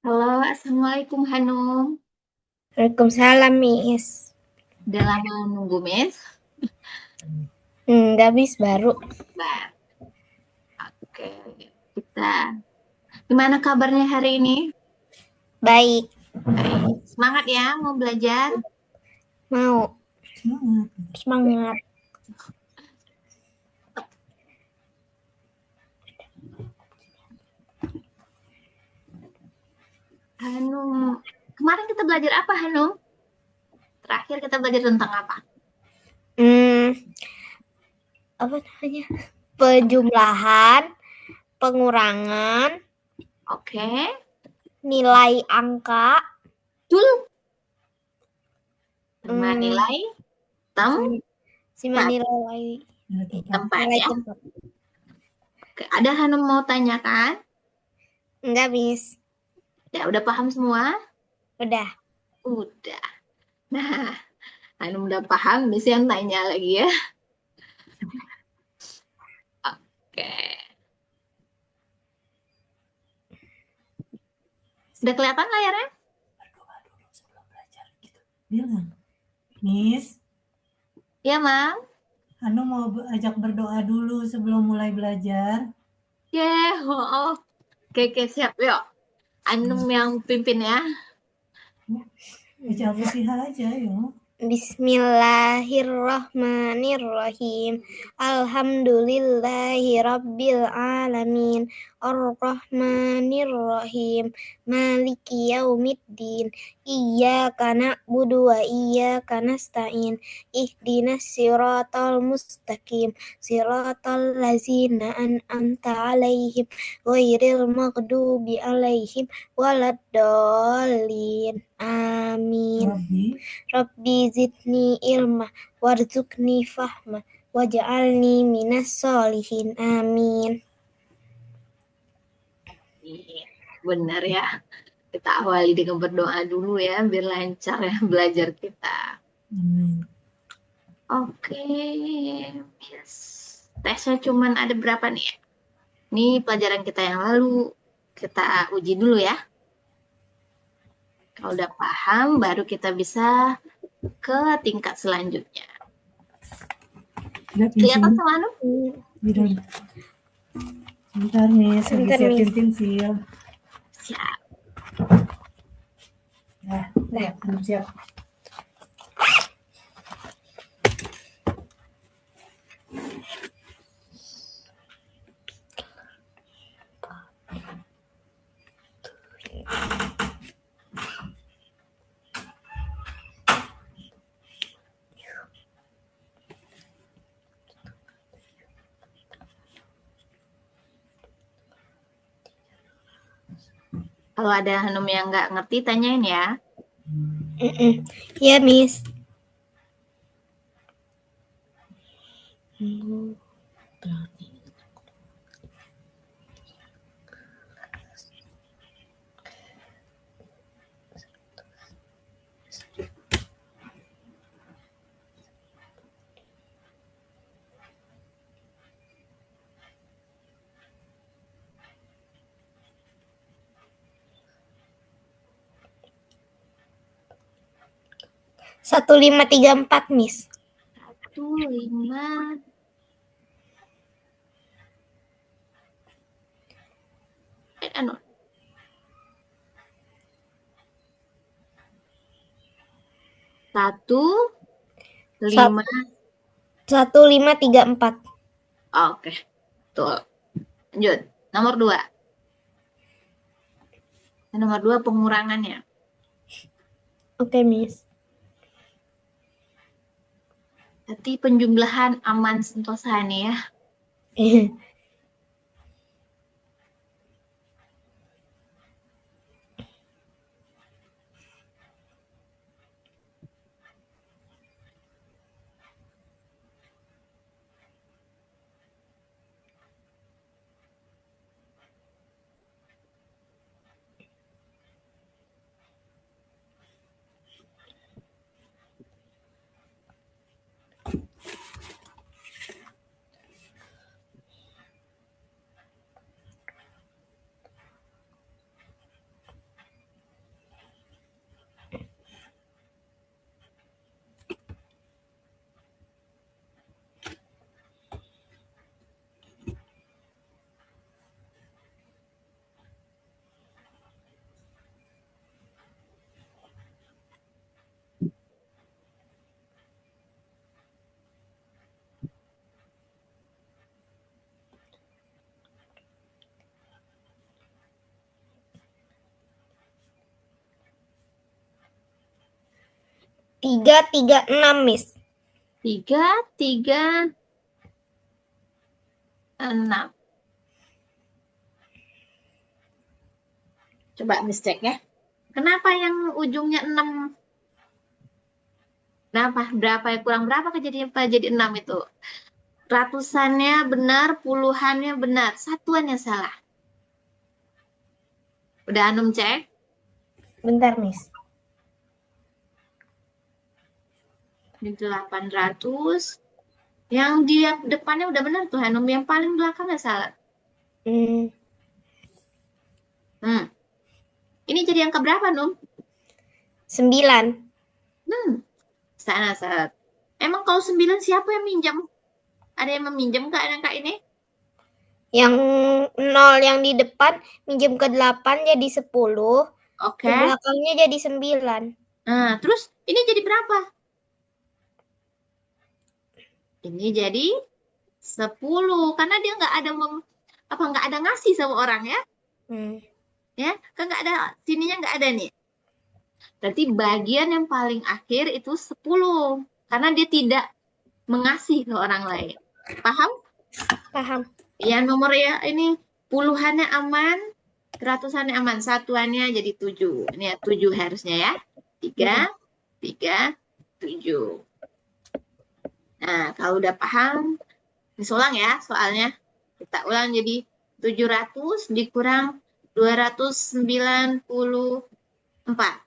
Halo, Assalamualaikum Hanum. Waalaikumsalam, Miss. Udah lama nunggu, Miss. Nggak, Miss, baru. Nah, oke. Kita, gimana kabarnya hari ini? Baik, Baik. Semangat ya, mau belajar? mau. Semangat. Hanum, kemarin kita belajar apa, Hanum? Terakhir kita belajar tentang apa? Hmm, apa namanya? Penjumlahan, pengurangan, Oke. nilai angka, Betul. Sama hmm, nilai sama, sama tempat. Tempat nilai ya. tempat. Oke, ada Hanum mau tanyakan? Enggak, Miss. Ya, udah paham semua? Udah. Udah. Nah, Hanum udah paham, Miss yang tanya lagi ya. Oke. Udah kelihatan layarnya? Bilang, Miss, Ya, Mam. Anu mau ajak berdoa dulu sebelum mulai belajar. Oh, oke, oke, siap. Yuk, Anum yang pimpin ya. Baca Al-Fatihah aja ya. Bismillahirrahmanirrahim. Alhamdulillahi rabbil alamin. Ar-Rahmanirrahim. Maliki yaumiddin. Iyyaka na'budu wa iyyaka nasta'in. Ihdinas siratal mustaqim. Siratal ladzina an'amta 'alaihim ghairil maghdubi 'alaihim waladdallin. Amin. Rabbi, Rabbi zidni ilma warzuqni fahma waj'alni minas solihin. Amin. Iya, benar ya. Kita awali dengan berdoa dulu ya, biar lancar ya belajar kita. amin. Oke, yes. Tesnya cuman ada berapa nih ya? Ini pelajaran kita yang lalu. Kita uji dulu ya. Kalau udah paham, baru kita bisa ke tingkat selanjutnya. Udah Kelihatan pensil, sama Anu? bilang, bentar Miss, lagi Bentar, siapin Miss. pensil. Siap. Ya, Anu siap. Kalau ada Hanum yang nggak ngerti, tanyain ya. Ya, Miss. 1534, Miss. 15. Anu, 15. 1534. Oke, betul. Lanjut. Nomor 2. Nomor 2 pengurangannya. Oke, Miss. Berarti penjumlahan aman sentosa nih ya. 336, Miss. 336. Coba Miss cek ya. Kenapa yang ujungnya 6? Berapa ya? Kurang berapa kejadian apa jadi 6 itu? Ratusannya benar, puluhannya benar, satuannya salah. Udah Anum cek? Bentar, Miss. Ini 800. Yang di depannya udah benar tuh Hanum. Yang paling belakangnya salah. Hmm, Ini jadi angka berapa, Num? 9. Sana salah. Emang kalau 9 siapa yang minjam? Ada yang meminjam ke angka ini? Yang 0 yang di depan minjem ke 8 jadi 10. Oke. Di belakangnya jadi 9. Nah, terus ini jadi berapa? Ini jadi 10. Karena dia nggak ada nggak ada ngasih sama orang ya. Ya, kan nggak ada, sininya nggak ada nih. Berarti bagian yang paling akhir itu 10. Karena dia tidak mengasih ke orang lain. Paham? Paham. Ya, nomor ya ini puluhannya aman, ratusannya aman, satuannya jadi 7. Ini ya 7 harusnya ya. 3, 3, 7. Nah, kalau udah paham, diulang ya soalnya. Kita ulang jadi 700 dikurang 294.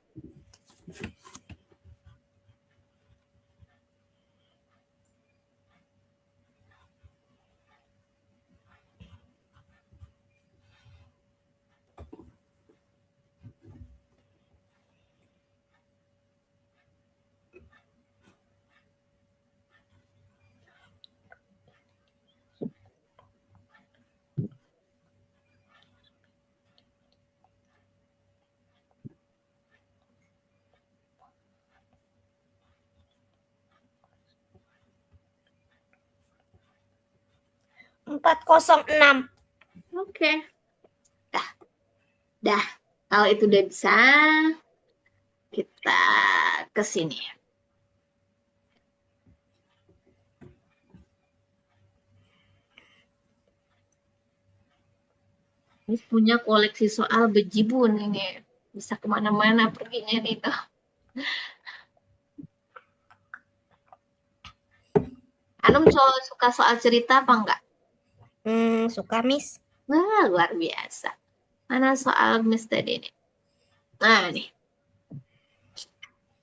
Empat kosong enam. Oke. Dah. Kalau itu udah bisa, kita ke sini. Ini punya koleksi soal bejibun ini. Bisa kemana-mana perginya itu. Anum suka soal cerita apa enggak? Suka, Miss. Wah, luar biasa. Mana soal Miss tadi ini? Nah, nih.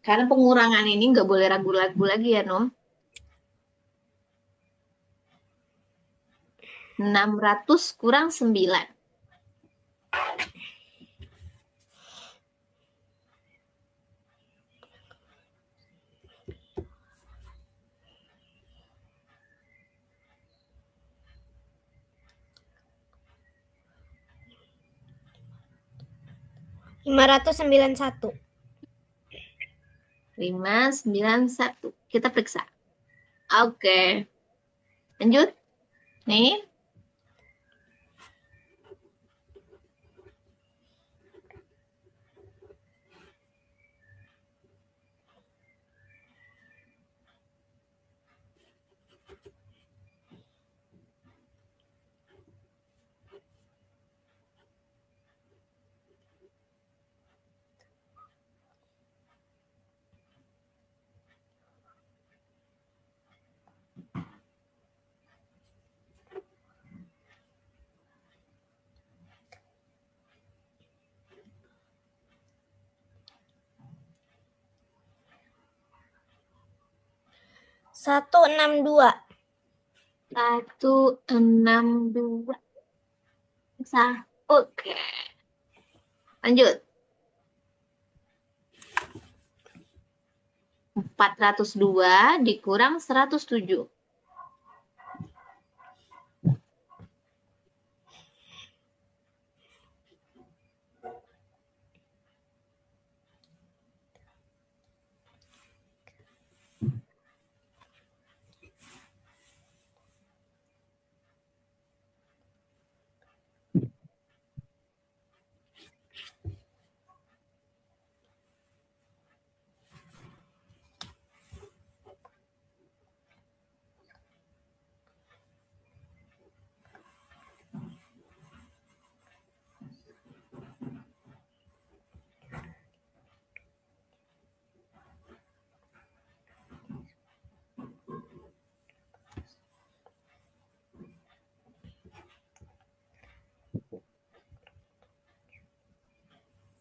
Karena pengurangan ini nggak boleh ragu-ragu lagi ya, Nom. 600 kurang 9. Lima ratus 91. 591. Kita periksa. Oke. Lanjut. Nih. Satu enam dua. 162. Oke. Lanjut. 402 dikurang 107.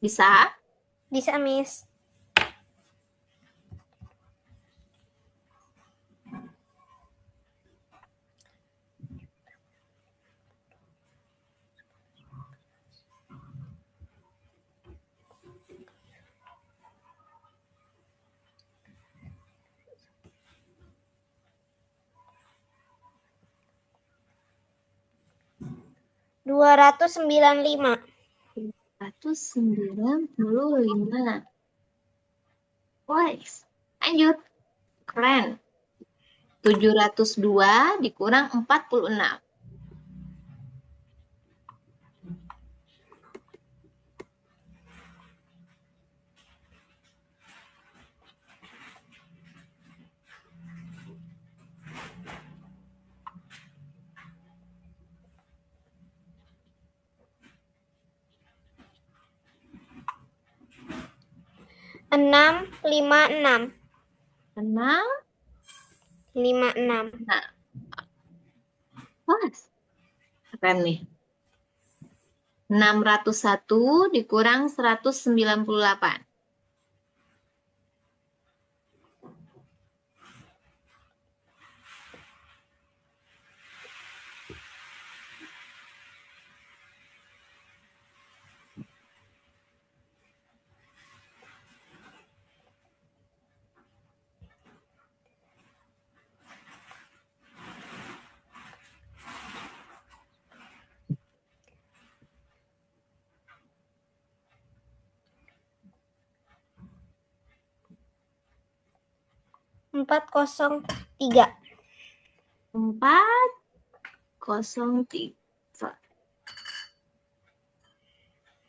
Bisa? Bisa, Miss. Dua ratus 295. 195. Wah, lanjut. Keren. 702 dikurang 46. Enam, 56. 6. 56. Nah, wah, keren nih. 601 dikurang 198. Empat kosong tiga. 403.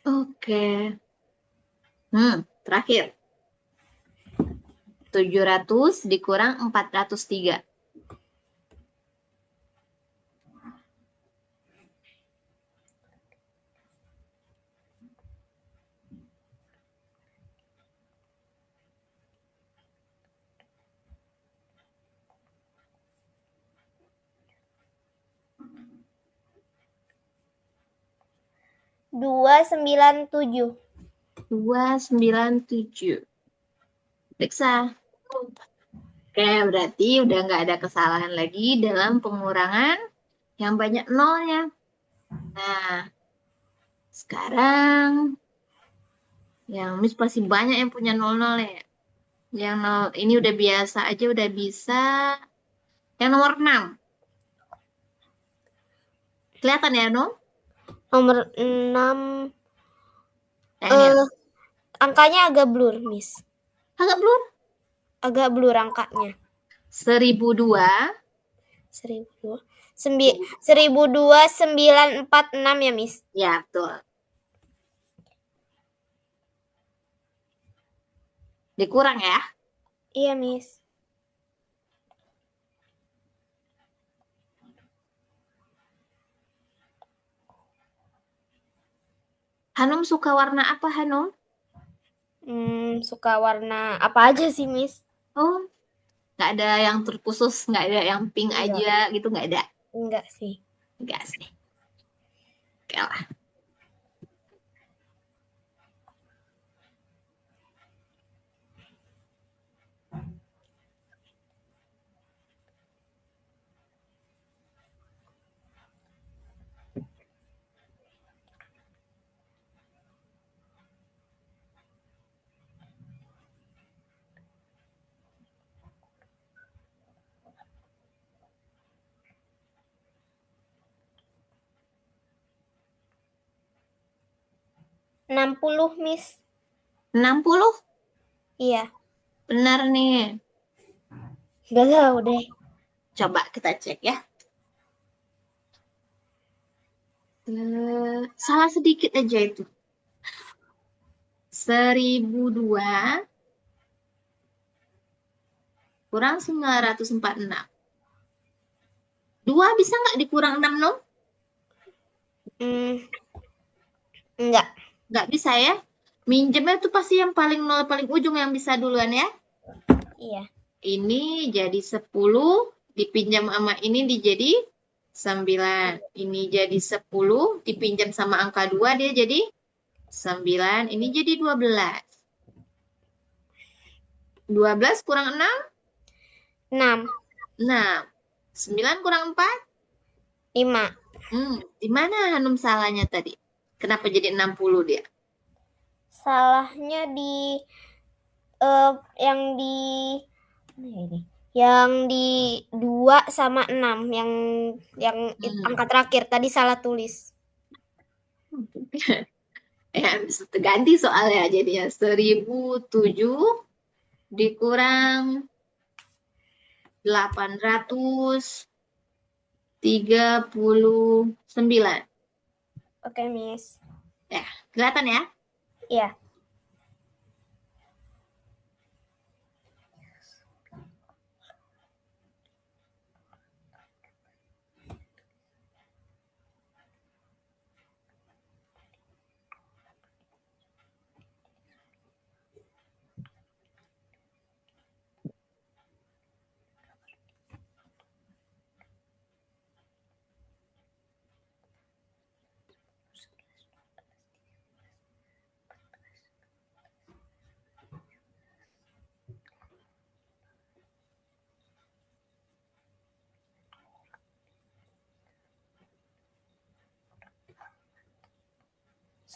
Oke. Terakhir. 700 dikurang 403. Dua sembilan tujuh. 297. Periksa. Oke, berarti udah nggak ada kesalahan lagi dalam pengurangan yang banyak nolnya. Nah, sekarang yang Miss pasti banyak yang punya nol-nol ya. Yang nol ini udah biasa aja, udah bisa. Yang nomor 6. Kelihatan ya, No? Nomor 6. Ini Angkanya agak blur, Miss. agak blur. Agak blur angkanya. 1002. 1002. 12946 ya, Miss. Ya, betul. Dikurang ya. Iya, Miss. Hanum suka warna apa, Hanum? Suka warna apa aja sih, Miss? Oh, nggak ada yang terkhusus, nggak ada yang pink Enggak. aja gitu, nggak ada. Enggak sih. Enggak sih. Oke lah. Enam puluh, Miss. 60? Iya. Benar nih. Enggak tahu deh. Coba kita cek ya. Salah sedikit aja itu. 1002 kurang 946. 2 bisa nggak dikurang 6, no? Enggak. Nggak bisa ya. Minjemnya tuh pasti yang paling nol, paling ujung yang bisa duluan ya. Iya. Ini jadi 10, dipinjam sama ini jadi 9. Ini jadi 10, dipinjam sama angka 2, dia jadi 9, ini jadi 12. 12 kurang 6, 6. 6. 9 kurang 4, 5. Di mana Hanum salahnya tadi? Kenapa jadi 60 dia? Salahnya di yang di mana ya ini? Yang di 2 sama 6 yang angka terakhir tadi salah tulis. Ya, bisa ganti soalnya jadinya 1007 dikurang 839. Oke, Miss. Ya, kelihatan ya? Iya.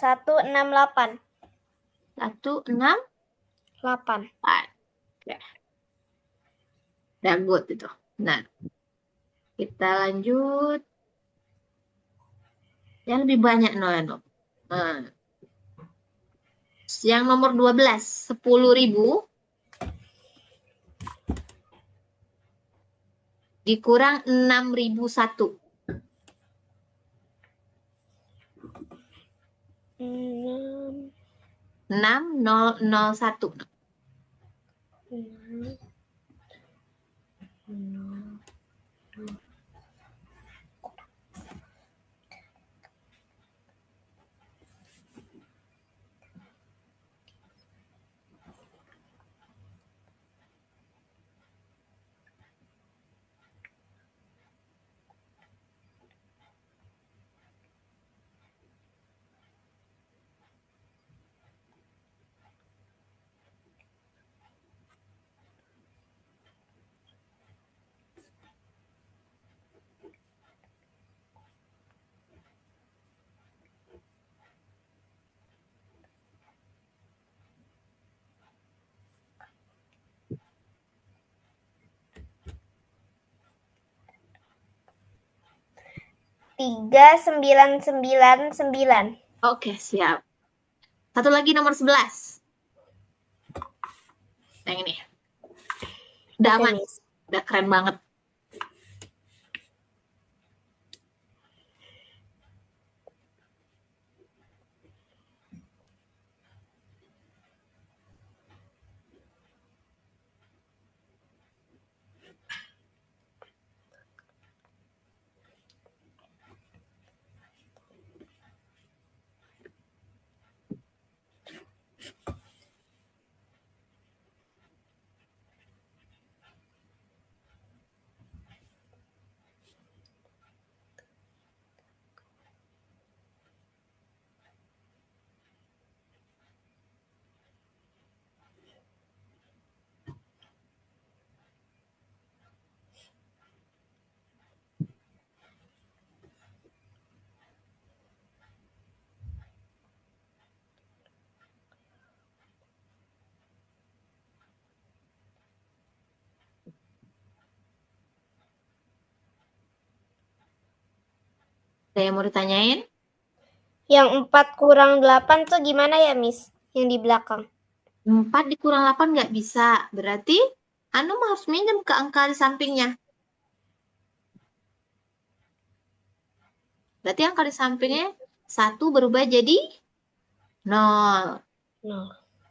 Satu 68. 168. Oke. Udah good itu. Nah, kita lanjut. Yang lebih banyak no. Nah, yang nomor 12, 10.000 dikurang 6.001. 6001. 3999. Oke, siap. Satu lagi nomor 11. Yang ini. Udah Oke, aman. Miss. Udah keren banget. Ada yang mau ditanyain? Yang 4 kurang 8 tuh gimana ya, Miss? Yang di belakang. 4 dikurang 8 nggak bisa. Berarti Anu harus minjem ke angka di sampingnya. Berarti angka di sampingnya 1 berubah jadi 0.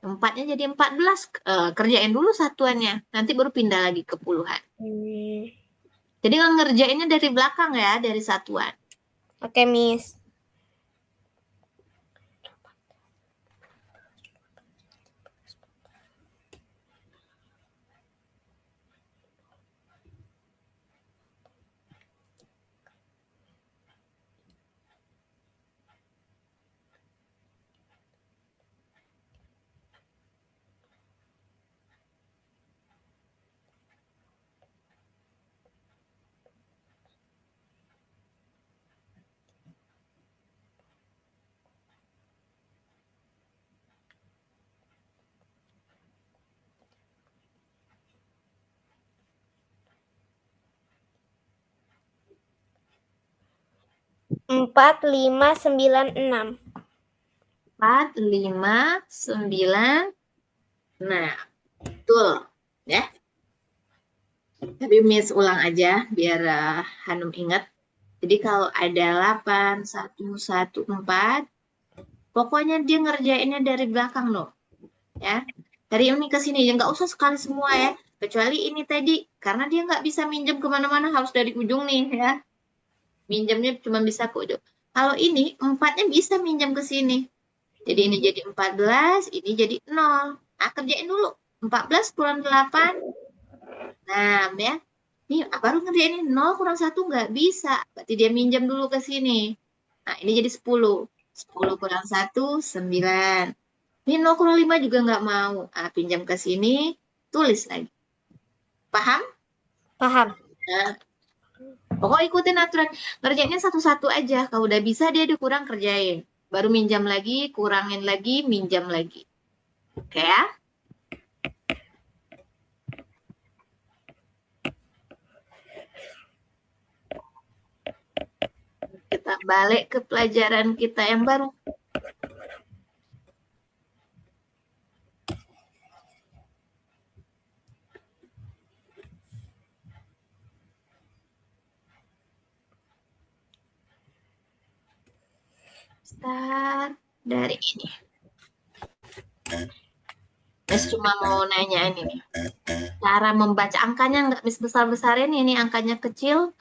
4-nya jadi 14. Kerjain dulu satuannya. Nanti baru pindah lagi ke puluhan. Jadi ngerjainnya dari belakang ya, dari satuan. Oke, Miss. 4, 5, 9, 6. 4, 5, 9. Nah, betul. Ya. Tapi Miss ulang aja biar Hanum ingat. Jadi kalau ada 8, 1, 1, 4, pokoknya dia ngerjainnya dari belakang loh. Ya. Dari ini ke sini, ya nggak usah sekali semua ya. Kecuali ini tadi, karena dia nggak bisa minjem kemana-mana, harus dari ujung nih ya. Minjemnya cuma bisa ke ujung. Kalau ini, 4-nya bisa minjem ke sini. Jadi ini jadi 14, ini jadi 0. Nah, kerjain dulu. 14 kurang 8, 6 ya. Ini baru ngerjain ini 0 kurang 1 nggak bisa. Berarti dia minjem dulu ke sini. Nah, ini jadi 10. 10 kurang 1, 9. Ini 0 kurang 5 juga nggak mau. Nah, pinjam ke sini, tulis lagi. Paham? Paham. Nah, pokoknya ikutin aturan. Ngerjainnya satu-satu aja. Kalau udah bisa dia dikurang kerjain. Baru minjam lagi, kurangin lagi, minjam lagi. Oke ya? Kita balik ke pelajaran kita yang baru. Start dari ini. Miss cuma mau nanya ini nih. Cara membaca angkanya nggak Miss besar-besarin, ini angkanya kecil.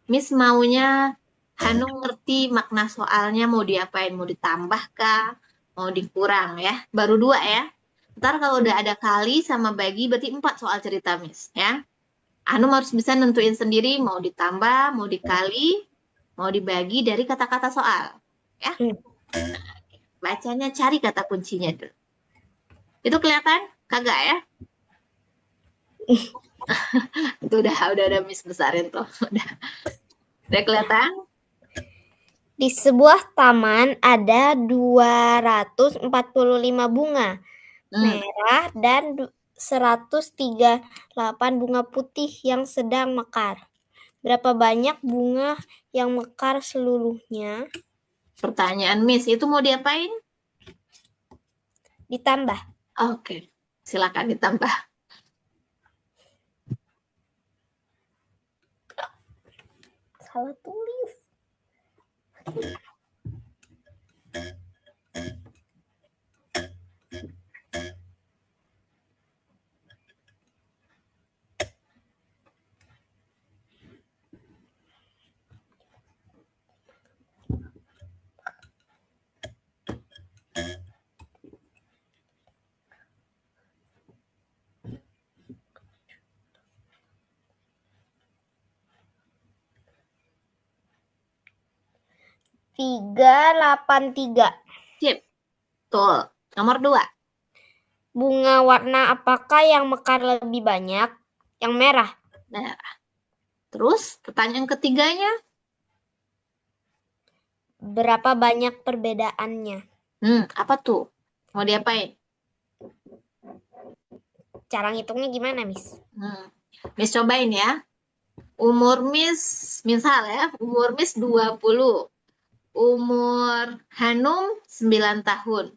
Miss maunya Hanum ngerti makna soalnya mau diapain, mau ditambah kah, mau dikurang ya. Baru 2 ya. Ntar kalau udah ada kali sama bagi berarti 4 soal cerita Miss ya. Hanum harus bisa nentuin sendiri mau ditambah, mau dikali, mau dibagi dari kata-kata soal ya. Bacanya cari kata kuncinya dulu. Itu kelihatan? Kagak ya? Itu udah Miss besarin tuh. Udah kelihatan? Di sebuah taman ada 245 bunga merah dan 138 bunga putih yang sedang mekar. Berapa banyak bunga yang mekar seluruhnya? Pertanyaan Miss, itu mau diapain? Ditambah. Oke, silakan ditambah. Salah tulis. Tiga, 83. Sip. Betul. Nomor 2. Bunga warna apakah yang mekar lebih banyak? Yang merah. Merah. Terus pertanyaan ketiganya? Berapa banyak perbedaannya? Apa tuh? Mau diapain? Cara ngitungnya gimana, Miss? Miss cobain ya. Umur Miss, misal ya, umur Miss 20. Umur Hanum 9 tahun.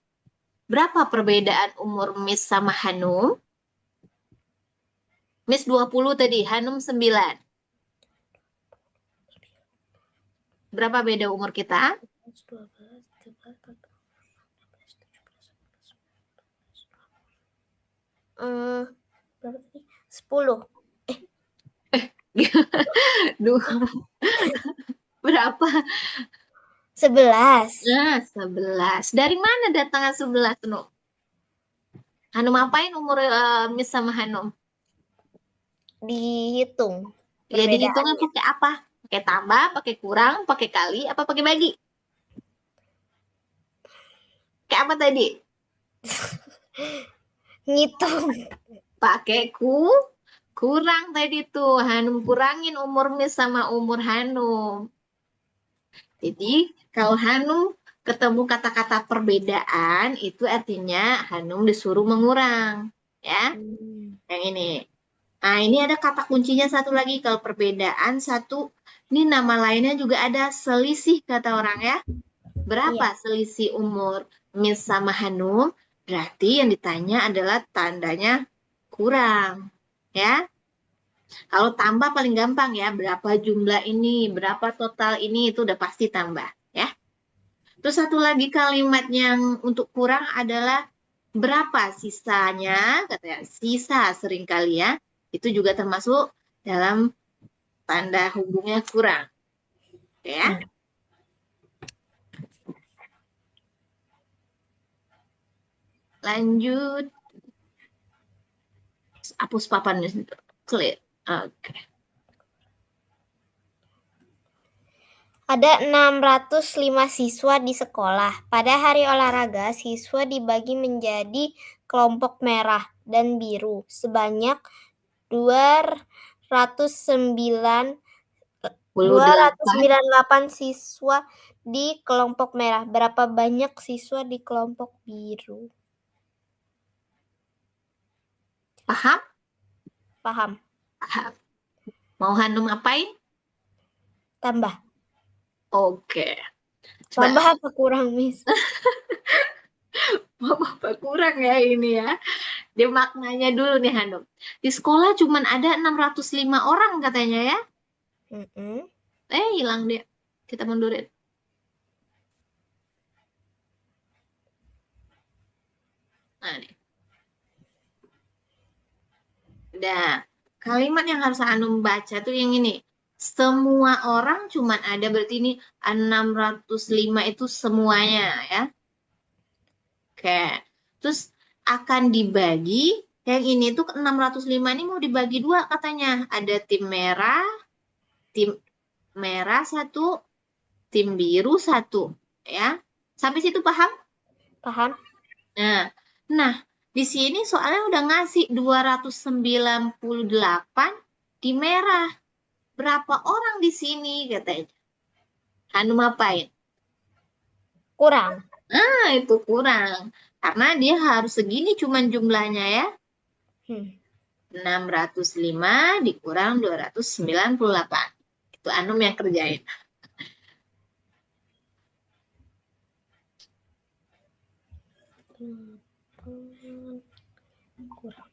Berapa perbedaan umur Miss sama Hanum? Miss 20 tadi, Hanum 9. Berapa beda umur kita? 10. Berapa? 11. Nah, 11. Dari mana datangnya 11, Nu? Hanum apain umur Miss sama Hanum? Dihitung. Ya dihitungnya pakai apa? Pakai tambah, pakai kurang, pakai kali, apa pakai bagi? Kayak apa tadi? Ngitung. Pakai kurang tadi tuh. Hanum kurangin umur Miss sama umur Hanum. Jadi kalau Hanum ketemu kata-kata perbedaan itu artinya Hanum disuruh mengurang. Ya, yang ini. Nah, ini ada kata kuncinya satu lagi. Kalau perbedaan satu Ini nama lainnya juga ada selisih kata orang ya. Berapa Iya. selisih umur Miss sama Hanum? Berarti yang ditanya adalah tandanya kurang. Ya. Kalau tambah paling gampang ya, berapa jumlah ini, berapa total ini, itu udah pasti tambah. Ya. Terus satu lagi kalimat yang untuk kurang adalah berapa sisanya, katanya sisa seringkali ya, itu juga termasuk dalam tanda hubungnya kurang. Ya. Lanjut. Hapus papan di situ. Clear. Oke. Ada 605 siswa di sekolah. Pada hari olahraga, siswa dibagi menjadi kelompok merah dan biru sebanyak 209 298 siswa di kelompok merah. Berapa banyak siswa di kelompok biru? Paham? Paham? Paham. Mau Hanum ngapain? Tambah. Oke. Tambah apa kurang, Miss? Bapak kurang ya ini ya. Dia maknanya dulu nih Hanum. Di sekolah cuma ada 605 orang katanya ya. Hilang dia. Kita mundurin. Nah, nih. Udah. Kalimat yang harus Hanum baca tuh yang ini. Semua orang cuma ada, berarti ini 605 itu semuanya ya. Oke. Terus akan dibagi, yang ini tuh 605 ini mau dibagi dua katanya. Ada tim merah satu, tim biru satu. Ya. Sampai situ paham? Paham? Nah, di sini soalnya udah ngasih 298 di merah. Berapa orang di sini katanya? Hanum apain? Kurang. Itu kurang. Karena dia harus segini cuman jumlahnya ya. 605 dikurang 298. Itu Anum yang kerjain. Kurang.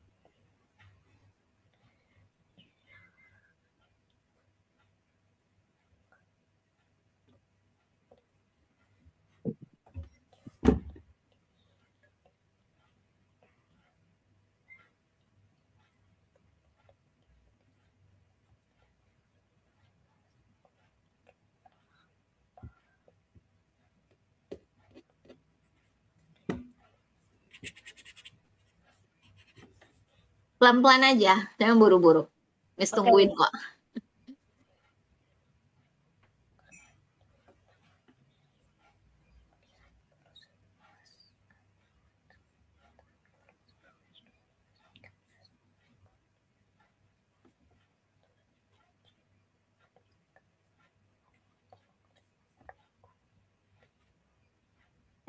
Pelan-pelan aja, jangan buru-buru. Miss tungguin kok.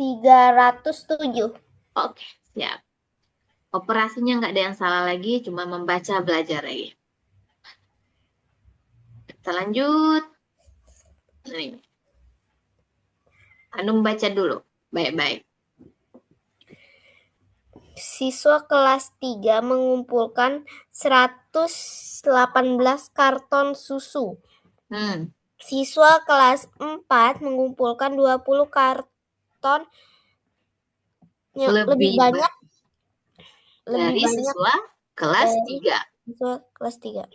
-307. Oke, siap. Operasinya nggak ada yang salah lagi, cuma membaca belajar lagi. Kita lanjut. Nih. Anum baca dulu, baik-baik. Siswa kelas 3 mengumpulkan 118 karton susu. Siswa kelas 4 mengumpulkan 20 karton lebih banyak dari siswa kelas 3. Siswa kelas 3.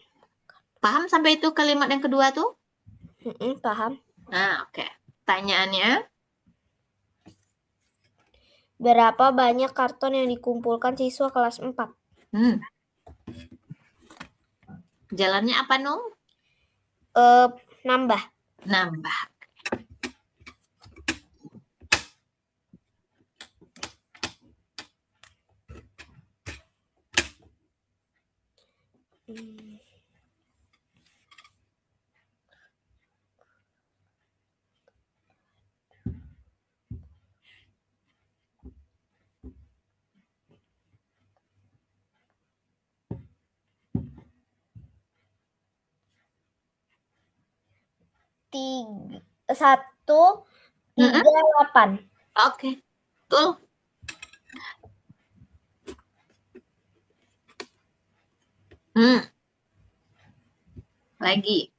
Paham sampai itu kalimat yang kedua tuh? Paham. Nah, oke. Pertanyaannya? Berapa banyak karton yang dikumpulkan siswa kelas 4? Jalannya apa, Nung? Nambah. Nambah. 138. Oke, betul. Lagi.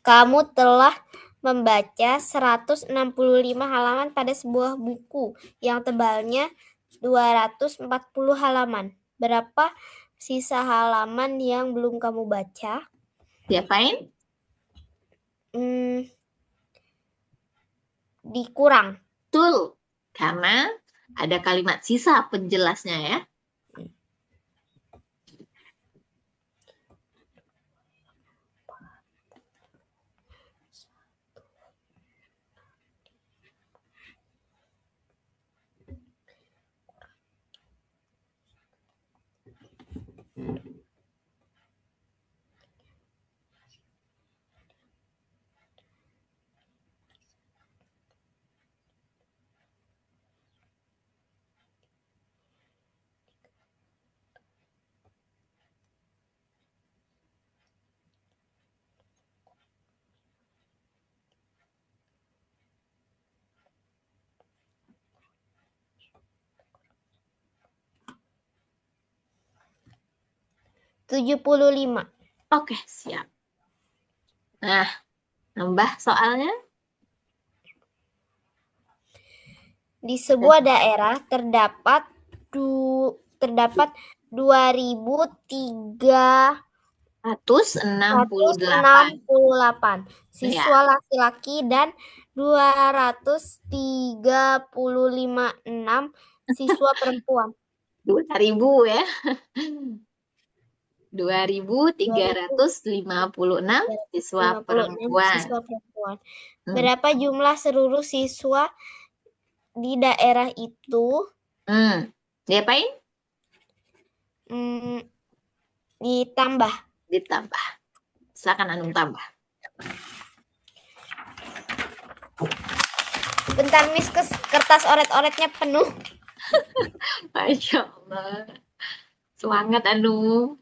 Kamu telah membaca 165 halaman pada sebuah buku yang tebalnya 240 halaman. Berapa sisa halaman yang belum kamu baca? Diapain? Dikurang. Betul. Karena ada kalimat sisa penjelasnya ya. $75. Oke, siap. Nah, nambah soalnya. Di sebuah daerah terdapat 2.368 siswa laki-laki dan 236 siswa perempuan. 2.000 ya. 2.356 siswa 56 perempuan. siswa perempuan. Berapa jumlah seluruh siswa di daerah itu? Diapain? Ditambah. Silakan Anung tambah. Bentar Miss, kertas oret-oretnya penuh. Masya Allah. Semangat Anung.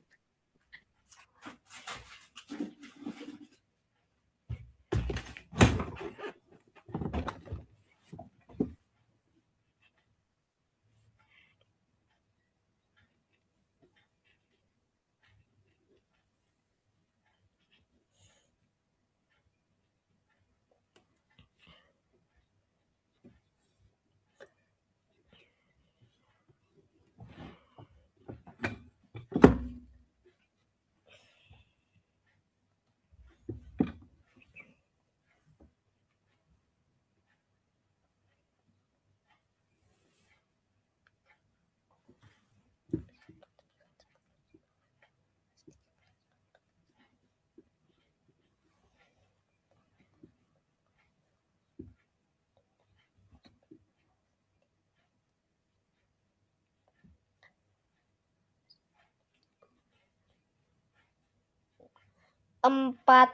Empat,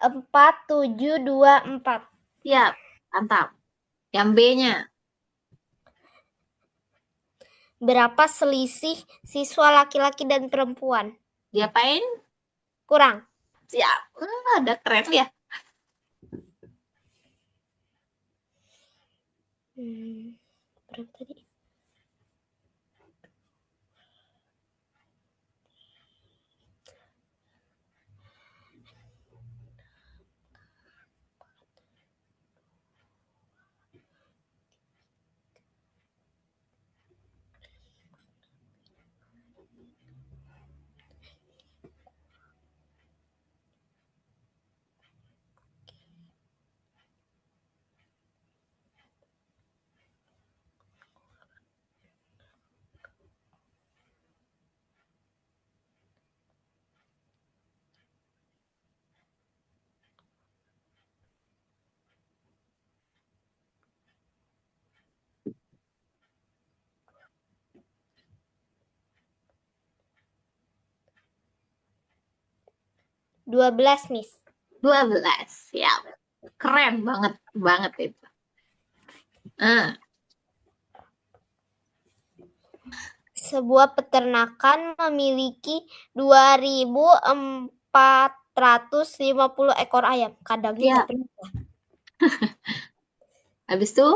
7, 2, 4. Siap, mantap. Yang B-nya. Berapa selisih siswa laki-laki dan perempuan? Diapain? Kurang. Siap. Ada keren ya. Berapa tadi? $12, Miss. 12. Siap. Keren banget itu. Sebuah peternakan memiliki 2.400 450 ekor ayam. Kadangnya Ya. nggak pernah. Habis itu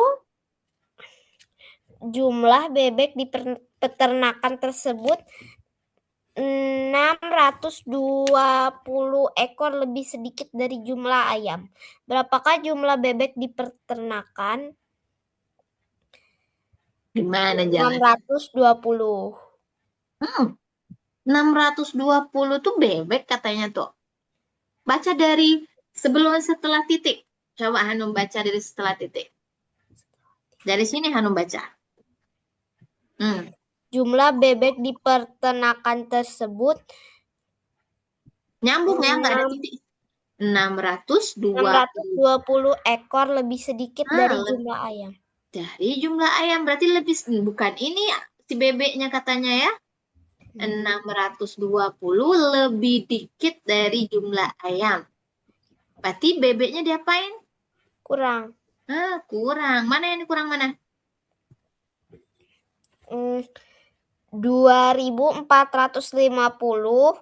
Jumlah bebek di peternakan tersebut 620 ekor, lebih sedikit dari jumlah ayam. Berapakah jumlah bebek di peternakan? gimana jalan? 620. 620 tuh bebek katanya tuh. Baca dari sebelum setelah titik. Coba Hanum baca dari setelah titik. Dari sini Hanum baca. Jumlah bebek di peternakan tersebut Nyambung ya, nggak ada titik. 620. 620 ekor, lebih sedikit dari Nah, jumlah ayam. dari jumlah ayam berarti lebih, bukan ini ya, si bebeknya katanya ya. 620 lebih dikit dari jumlah ayam. Berarti bebeknya diapain? Kurang. Kurang. Mana yang kurang mana? 2.450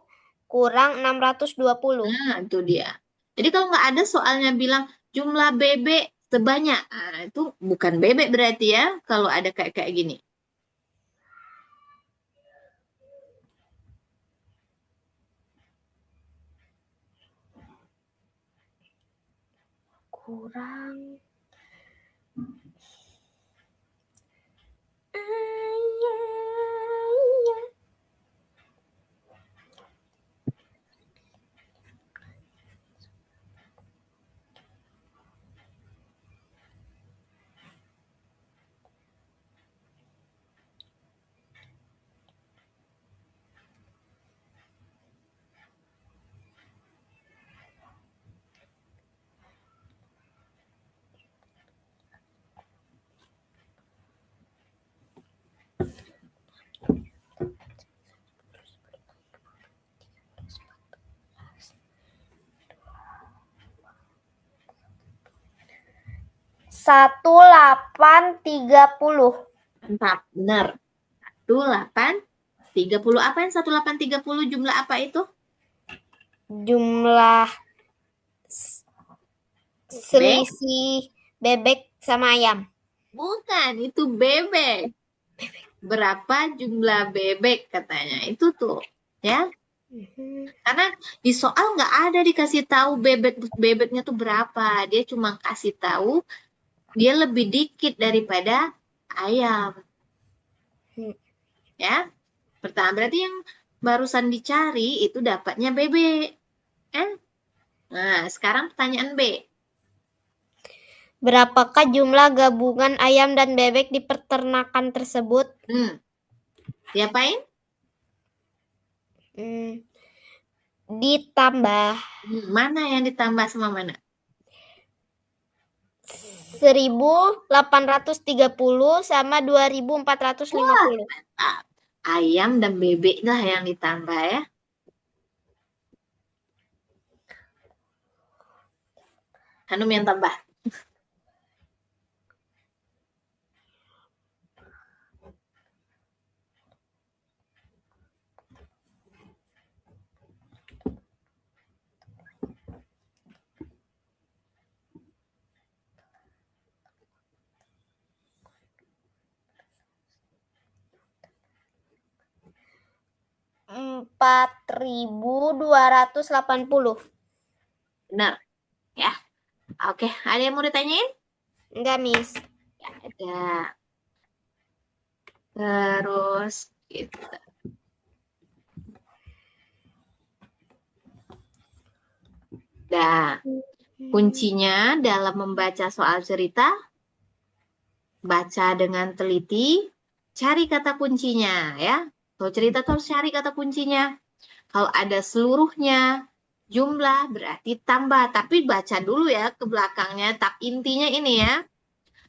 kurang 620. Nah, itu dia. Jadi kalau nggak ada soalnya bilang jumlah bebek sebanyak, itu bukan bebek berarti ya, kalau ada kayak gini. Kurang. Satu 1830. Mantap, benar. 1830. Apa yang 1830 jumlah apa itu? Jumlah selisih bebek sama ayam. Bukan, itu bebek. Berapa jumlah bebek katanya. Itu tuh, ya. Karena di soal nggak ada dikasih tahu bebeknya tuh berapa. Dia cuma kasih tahu dia lebih dikit daripada ayam. Ya. Pertama berarti yang barusan dicari itu dapatnya bebek. Nah, sekarang pertanyaan B. Berapakah jumlah gabungan ayam dan bebek di peternakan tersebut? Diapain? Ditambah. Mana yang ditambah sama mana? 1.830 sama 2.450. Ayam dan bebek lah yang ditambah ya. Hanum yang tambah. $4.280. Benar. Ya. Oke, ada yang mau ditanyain? Enggak, Miss. Ya, ada. Terus kita. Nah, kuncinya dalam membaca soal cerita, baca dengan teliti, cari kata kuncinya ya. Kalau cerita tuh harus cari kata kuncinya. Kalau ada seluruhnya, jumlah berarti tambah. Tapi baca dulu ya ke belakangnya. Intinya ini ya.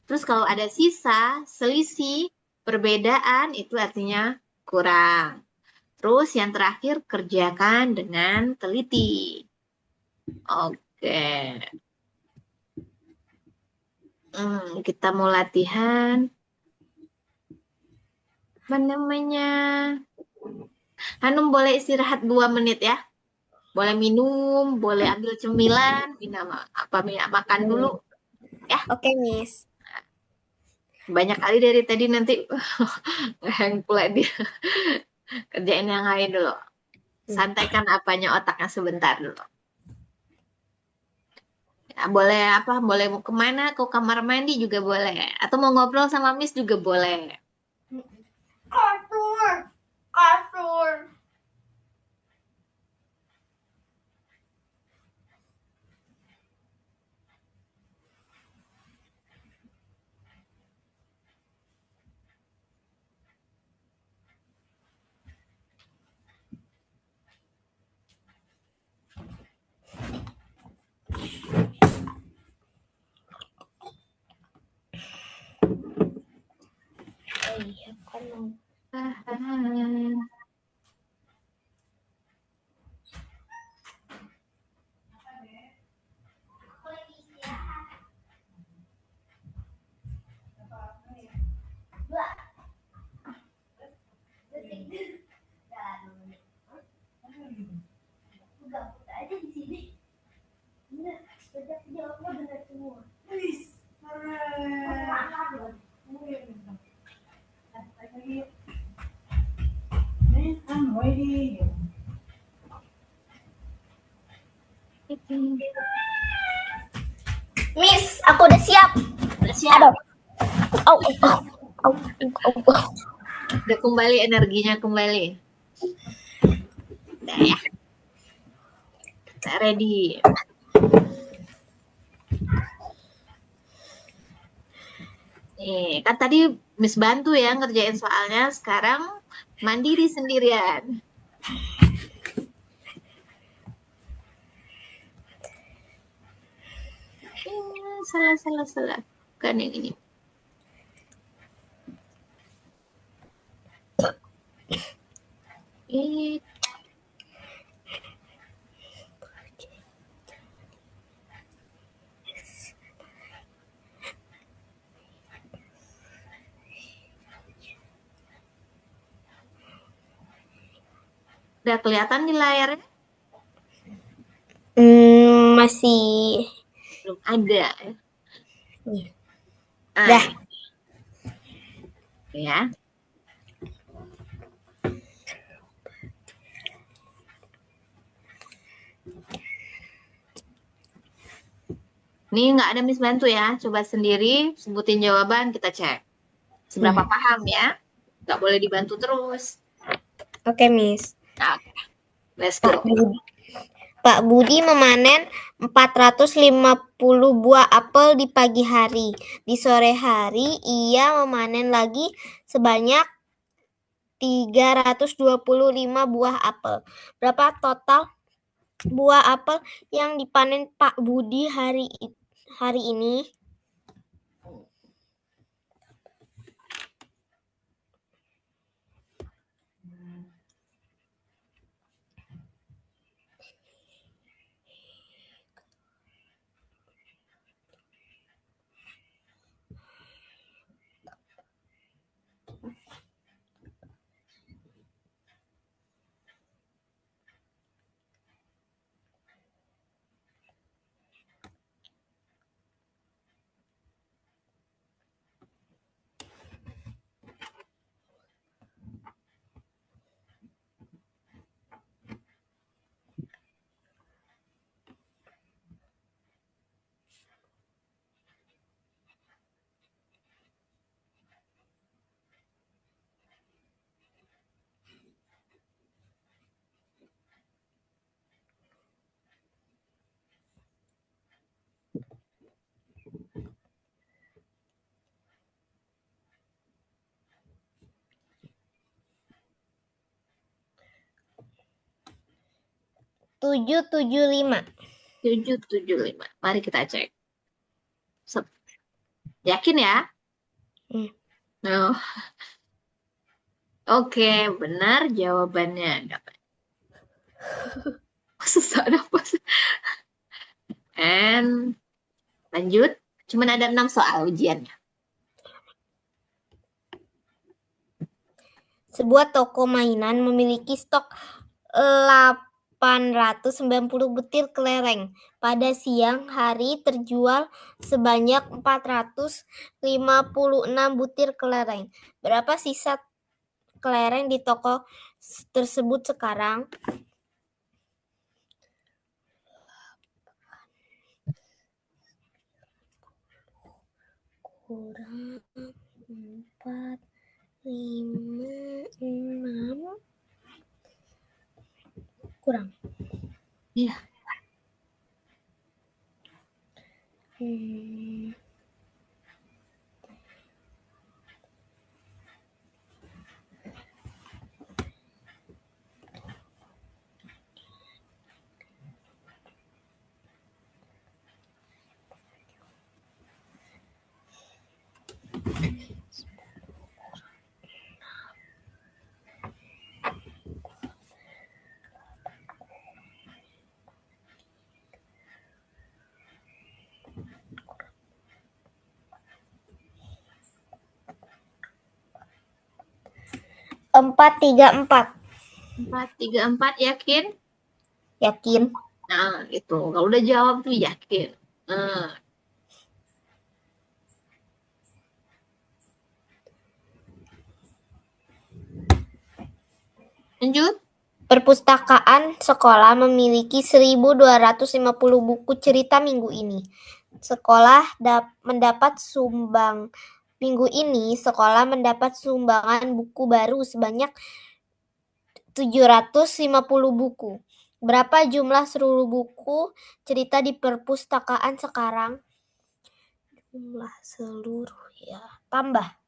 Terus kalau ada sisa, selisih, perbedaan, itu artinya kurang. Terus yang terakhir, kerjakan dengan teliti. Oke. Kita mau latihan. Apa namanya? Hanum boleh istirahat 2 menit ya. Boleh minum, boleh ambil cemilan, makan dulu. Oke, Miss. Banyak kali dari tadi nanti hang pula dia. Kerjain yang lain dulu. Santaikan apanya otaknya sebentar dulu. Ya, boleh apa? Boleh mau kemana? Ke kamar mandi juga boleh. Atau mau ngobrol sama Miss juga boleh. Kasur. Iya, kan. I'm ready. Miss, aku udah siap. Udah siap. Au. Udah kembali energinya kembali. Udah ya. Kita ready. Nih, kan tadi Miss bantu ya ngerjain soalnya. Sekarang mandiri sendirian. Salah. Bukan yang ini. Udah kelihatan di layarnya? Masih. Belum ada. Iya. Dah. Ya. Ini nggak ada Miss bantu ya. Coba sendiri sebutin jawaban, kita cek. Seberapa paham ya. Nggak boleh dibantu terus. Oke, Miss. Oke. Let's go. Pak Budi memanen 450 buah apel di pagi hari. Di sore hari ia memanen lagi sebanyak 325 buah apel. Berapa total buah apel yang dipanen Pak Budi hari ini? Tujuh tujuh lima. 775. Mari kita cek. Yakin ya? Oh. Oke, benar jawabannya. Susah nafas. And lanjut. Cuman ada 6 soal ujiannya. Sebuah toko mainan memiliki stok 890 butir kelereng. Pada siang hari terjual sebanyak 456 butir kelereng. Berapa sisa kelereng di toko tersebut sekarang? Kurang 4, 5, 6. Kurang. Iya. Hmm. Empat, tiga, empat. 4, 3, 4 yakin? Yakin. Nah, itu. Kalau udah jawab tuh yakin. Nah. Lanjut. Perpustakaan sekolah memiliki 1.250 buku cerita minggu ini. Minggu ini sekolah mendapat sumbangan buku baru sebanyak 750 buku. Berapa jumlah seluruh buku cerita di perpustakaan sekarang? Jumlah seluruh ya. Tambah.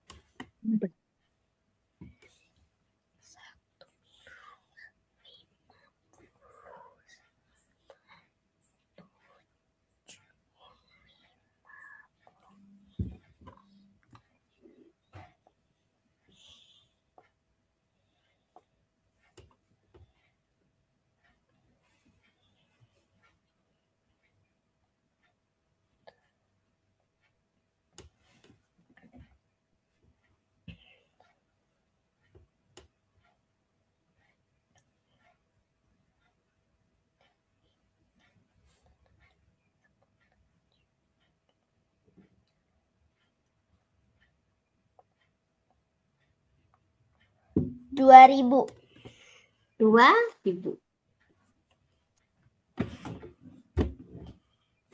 Dua ribu. 2.000.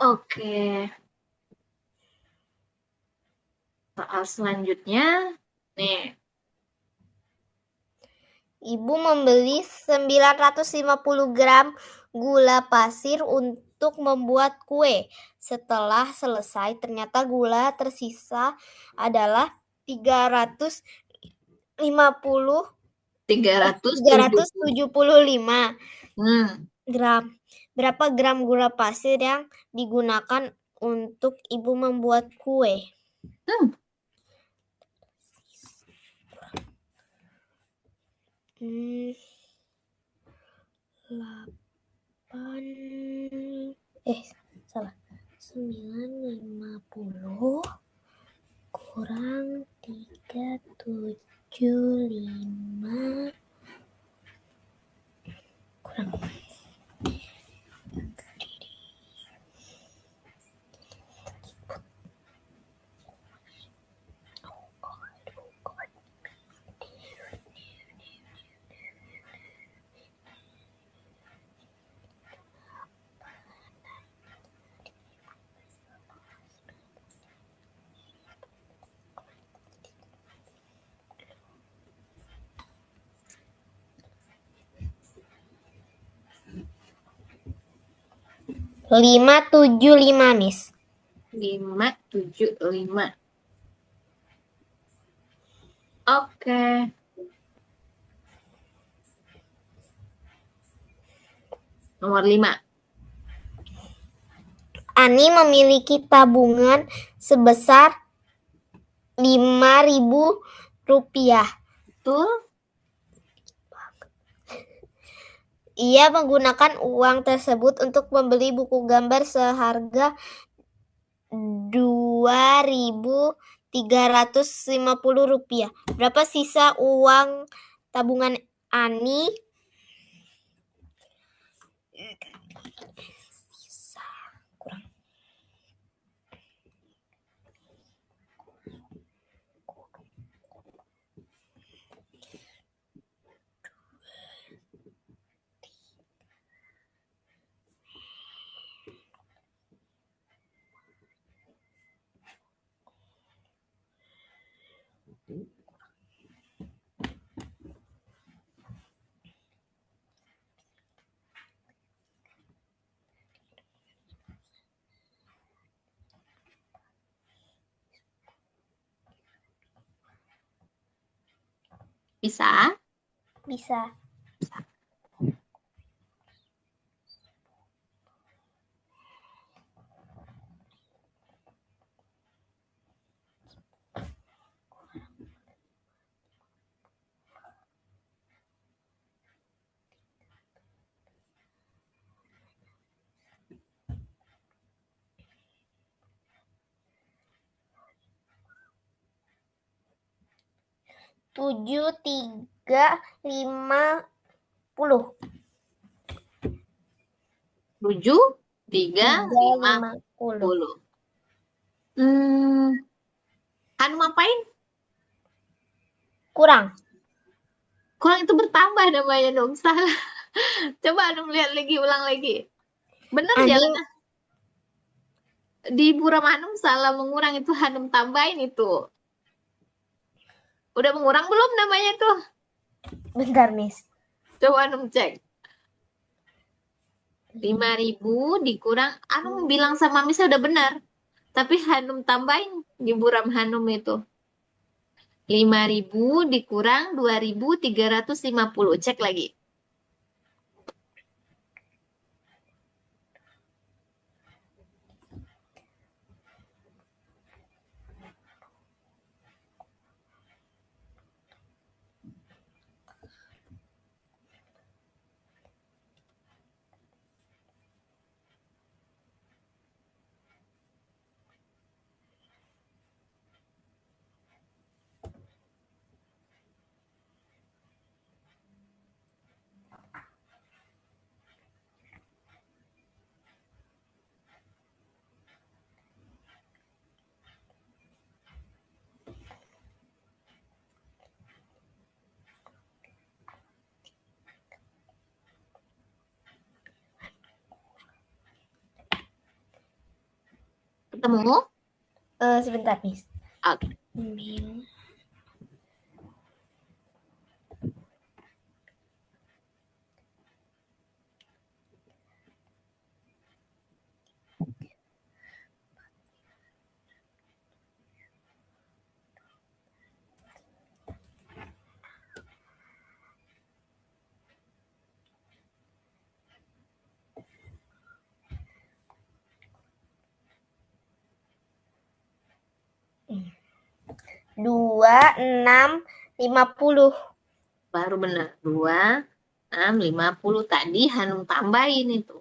Oke. Soal selanjutnya. Nih. Ibu membeli 950 gram gula pasir untuk membuat kue. Setelah selesai, ternyata gula tersisa adalah 375 gram. Berapa gram gula pasir yang digunakan untuk ibu membuat kue? Salah. 950 kurang 375 kurang 575, Miss. 575. Oke. Nomor 5. Ani memiliki tabungan sebesar 5.000 rupiah. Betul. Ia menggunakan uang tersebut untuk membeli buku gambar seharga 2.350 rupiah. Berapa sisa uang tabungan Ani? Kurang. Bisa? Bisa. Tujuh, 3, 50. 7, 3, 50. Hanum apain? Kurang. Kurang itu bertambah namanya dong. Salah. Coba Hanum lihat lagi, ulang lagi. Benar jalannya. Di buram Hanum salah mengurang, itu Hanum tambahin itu. Udah mengurang belum namanya tuh? Bentar, Miss. Coba Hanum cek. 5.000 dikurang, Hanum bilang sama Miss udah benar. Tapi Hanum tambahin di buram Hanum itu. 5.000 dikurang 2.350. Cek lagi. Ketemu? Sebentar, Miss. Oke. Dua, 6, 50. Baru benar. 2, 6, 50. Tadi Hanum tambahin itu.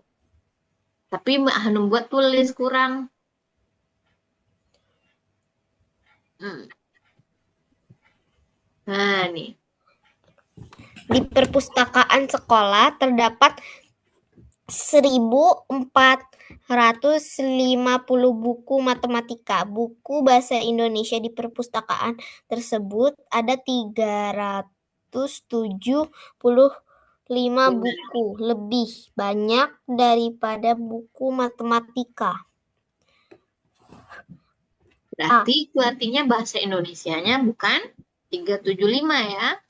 Tapi Hanum buat tulis kurang. Nah, nih. Di perpustakaan sekolah terdapat 1.450 buku matematika. Buku bahasa Indonesia di perpustakaan tersebut ada 375 buku, lebih banyak daripada buku matematika. Berarti itu artinya bahasa Indonesianya bukan 375 ya.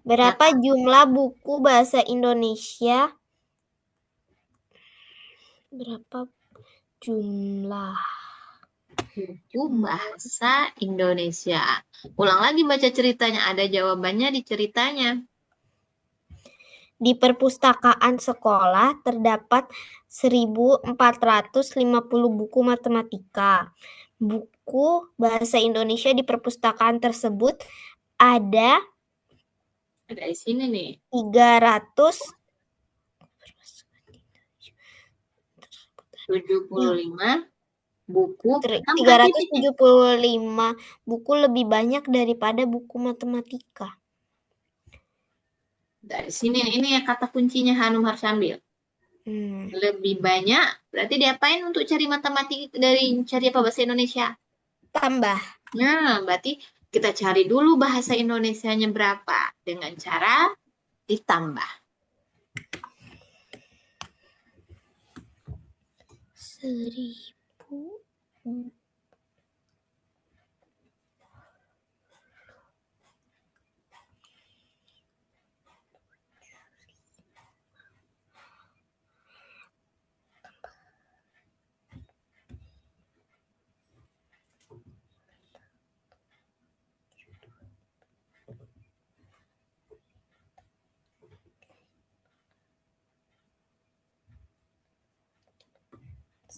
Berapa jumlah buku bahasa Indonesia? Berapa jumlah buku bahasa Indonesia? Ulang lagi baca ceritanya, ada jawabannya di ceritanya. Di perpustakaan sekolah terdapat 1.450 buku matematika. Buku bahasa Indonesia di perpustakaan tersebut ada di sini nih. 375 buku. 375 buku lebih banyak daripada buku matematika. Dari sini ini ya kata kuncinya Hanum harus ambil. Lebih banyak berarti diapain untuk cari matematik dari cari apa bahasa Indonesia? Tambah. Nah, berarti kita cari dulu bahasa Indonesianya berapa dengan cara ditambah. 1000.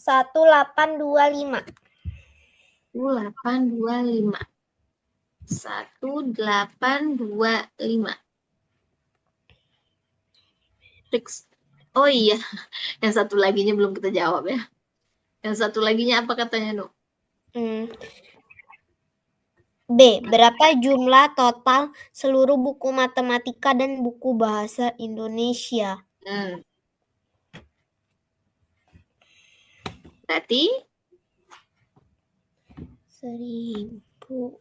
1825. 1825. 1825. Fix. Oh iya, yang satu laginya belum kita jawab ya. Yang satu laginya apa katanya, Nuk? B. Berapa jumlah total seluruh buku matematika dan buku bahasa Indonesia? Berarti 1000.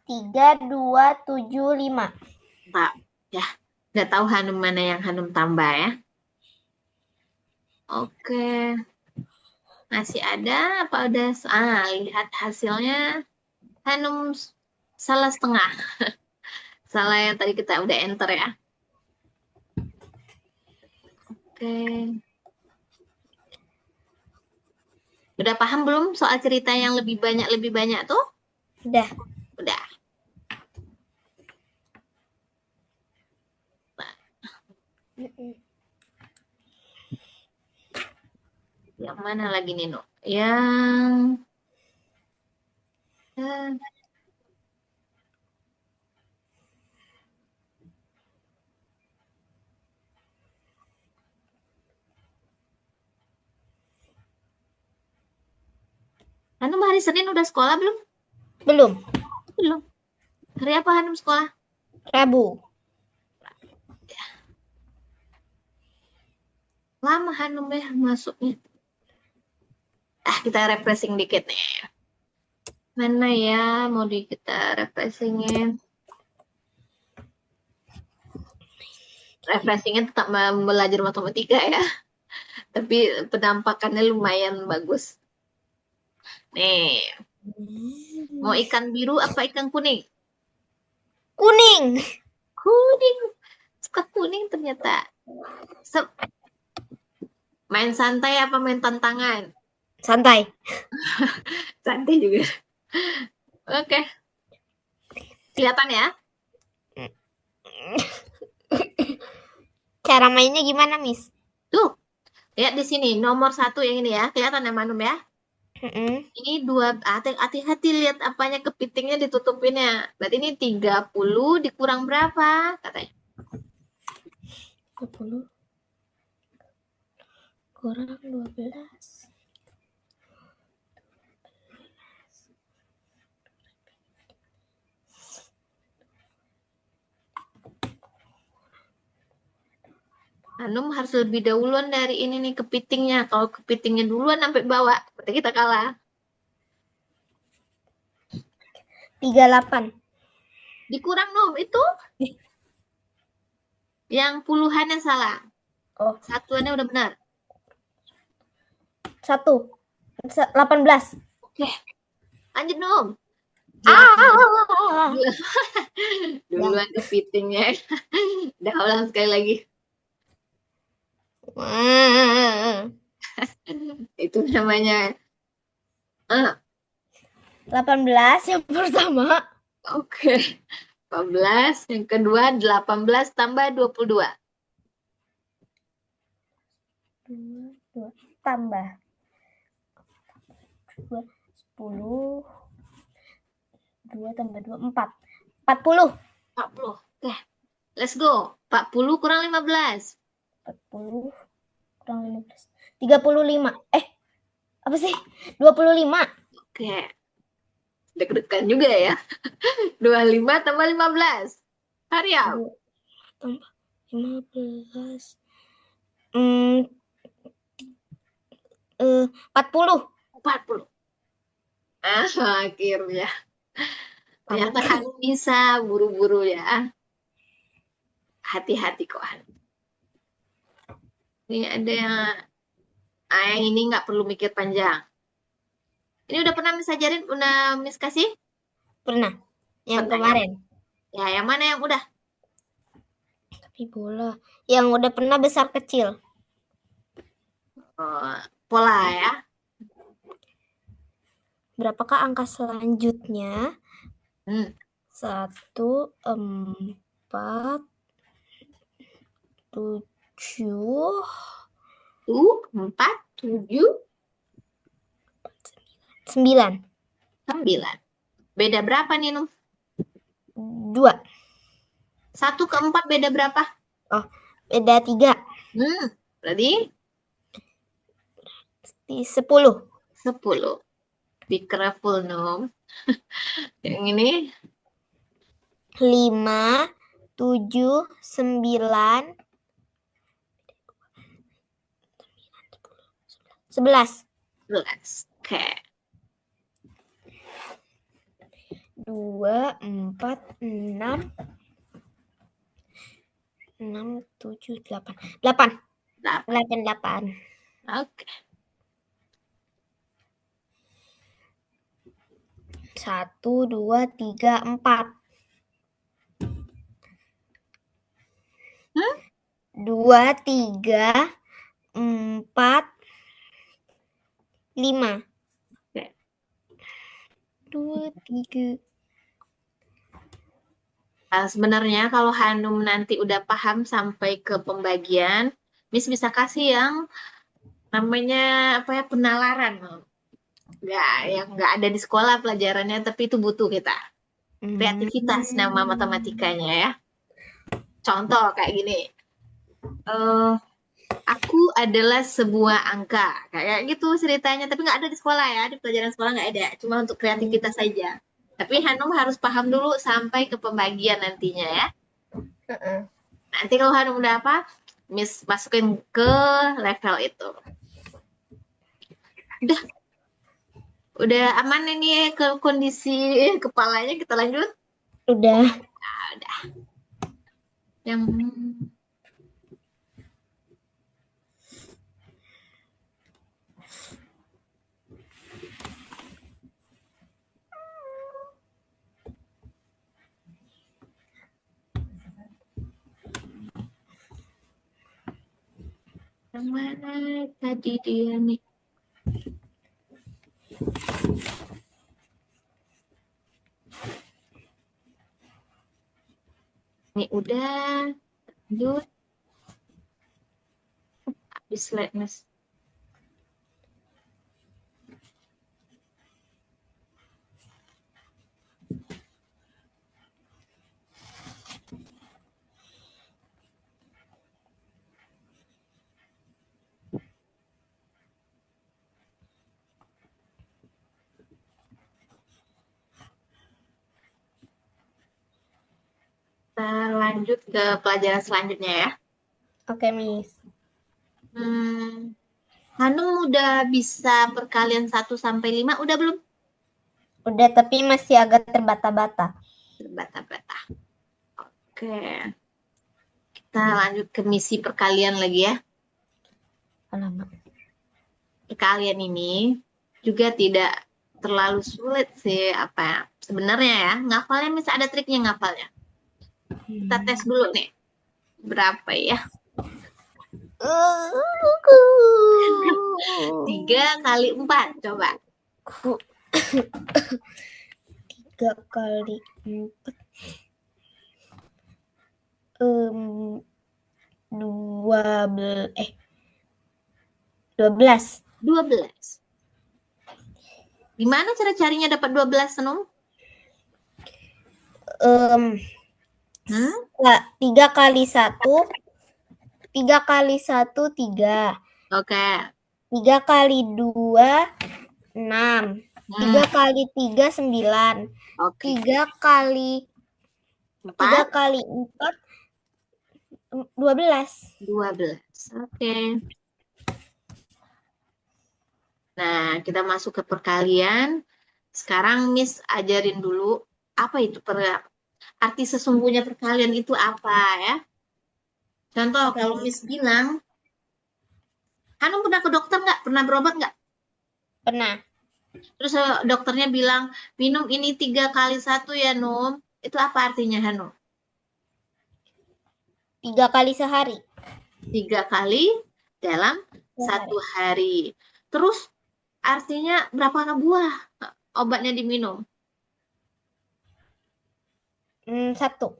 Tiga, 2, 7, 5. Pak, ya, nggak tahu Hanum mana yang Hanum tambah ya. Oke, masih ada apa udah? Lihat hasilnya Hanum salah setengah. Salah yang tadi kita udah enter ya. Oke. Udah paham belum soal cerita yang lebih banyak tuh? Udah. Udah. Yang mana lagi nih, Nuk? Yang Hanum hari Senin udah sekolah belum? Belum. Belum. Hari apa Hanum sekolah? Rabu. Lama Hanum ya masuknya. Kita refreshing dikit nih. Mana ya mau kita refreshingin? Refreshingnya tetap belajar matematika ya. Tapi penampakannya lumayan bagus. Nih. Mau ikan biru apa ikan kuning? Kuning. Kuning. Suka kuning ternyata. Main santai apa main tantangan? Santai. Santai juga. Oke. Kelihatan ya? Cara mainnya gimana, Miss? Tuh. Lihat di sini. Nomor 1 yang ini ya. Kelihatan ya, Manum ya? Ini 2. Hati-hati lihat apanya kepitingnya ditutupinnya. Berarti ini 30 dikurang berapa? Katanya. 30 kurang 12. Hanum harus lebih dahuluan dari ini nih kepitingnya. Kalau kepitingnya duluan sampai bawah, berarti kita kalah. 38. Dikurang Num itu. Yang puluhannya salah. Oh. Satuannya udah benar. 18. Oke. Lanjut Num. Duluan kepitingnya. Udah ulang sekali lagi. Itu namanya 18 yang pertama. Oke. 14. Yang kedua 18 tambah 22. 2 tambah 2 10 2 tambah 2 4 40 40. Oke. Let's go. 40 kurang 15. 40 kurang 15 35 apa sih 25 Oke. Deg-degan juga ya. 25 tambah 15. Hurry up. 2 tambah 15 40 40. Akhirnya. Ternyata Hanum bisa buru-buru ya. Hati-hati kok Hanum. Ini ada yang ini nggak perlu mikir panjang. Ini udah pernah Miss ajarin, udah Miss kasih? pernah yang Pernah, kemarin ya, yang mana yang udah? tapi bola yang udah pernah besar kecil Pola ya. berapakah angka selanjutnya? 1, 1 4 7 4, 7, 9 9. Beda berapa nih, Num? 2 1 ke 4 beda berapa? beda 3 Berarti 10 10. Be careful, Num. Yang ini 5 7 9 11 11. Oke. 2 4 6 6 7 8 8 8 Oke. 1 2 3 4 2 3 4 5 Oke. 2 3 Sebenarnya kalau Hanum nanti udah paham sampai ke pembagian, Miss bisa kasih yang namanya apa ya, penalaran. Nggak ada di sekolah pelajarannya, tapi itu butuh kita. Kreativitas nama matematikanya ya. Contoh kayak gini. Aku adalah sebuah angka. Kayak gitu ceritanya, tapi nggak ada di sekolah ya. Di pelajaran sekolah nggak ada. Cuma untuk kreativitas saja. Tapi Hanum harus paham dulu sampai ke pembagian nantinya ya. Nanti kalau Hanum udah apa, Miss masukin ke level itu. Udah aman ini ke kondisi kepalanya, kita lanjut. udah Udah. Yang mana tadi dia nih? Ini udah lanjut. Habis slide Mas. Kita lanjut ke pelajaran selanjutnya ya. oke Miss Hanum udah bisa perkalian 1 sampai 5, udah belum? udah tapi masih agak terbata-bata Terbata-bata. Oke. Kita lanjut ke misi perkalian lagi ya. alamak Perkalian ini juga tidak terlalu sulit sih apa sebenarnya ya. Ngafalnya misal ada triknya ngafalnya. Kita tes dulu nih. Berapa ya? 3 kali 4 coba. 3 kali 4. 12. 12. Gimana cara carinya dapat 12, Hanum? 3 kali 1. 3 kali 1, 3. Oke. 3 kali 2, 6. 3 kali 3, 9. Oke. 3 kali 4. 4, 12. 12. Oke. Nah, kita masuk ke perkalian. Sekarang Miss ajarin dulu apa itu arti sesungguhnya perkalian itu apa ya. Contoh kalau Miss bilang, Hanum pernah ke dokter nggak? Pernah berobat nggak? Pernah. Terus dokternya bilang, minum ini 3 kali 1 ya, Num. Itu apa artinya, Hanum? 3 kali sehari. 3 kali dalam 1 hari. Terus artinya berapa buah obatnya diminum? 1. 1.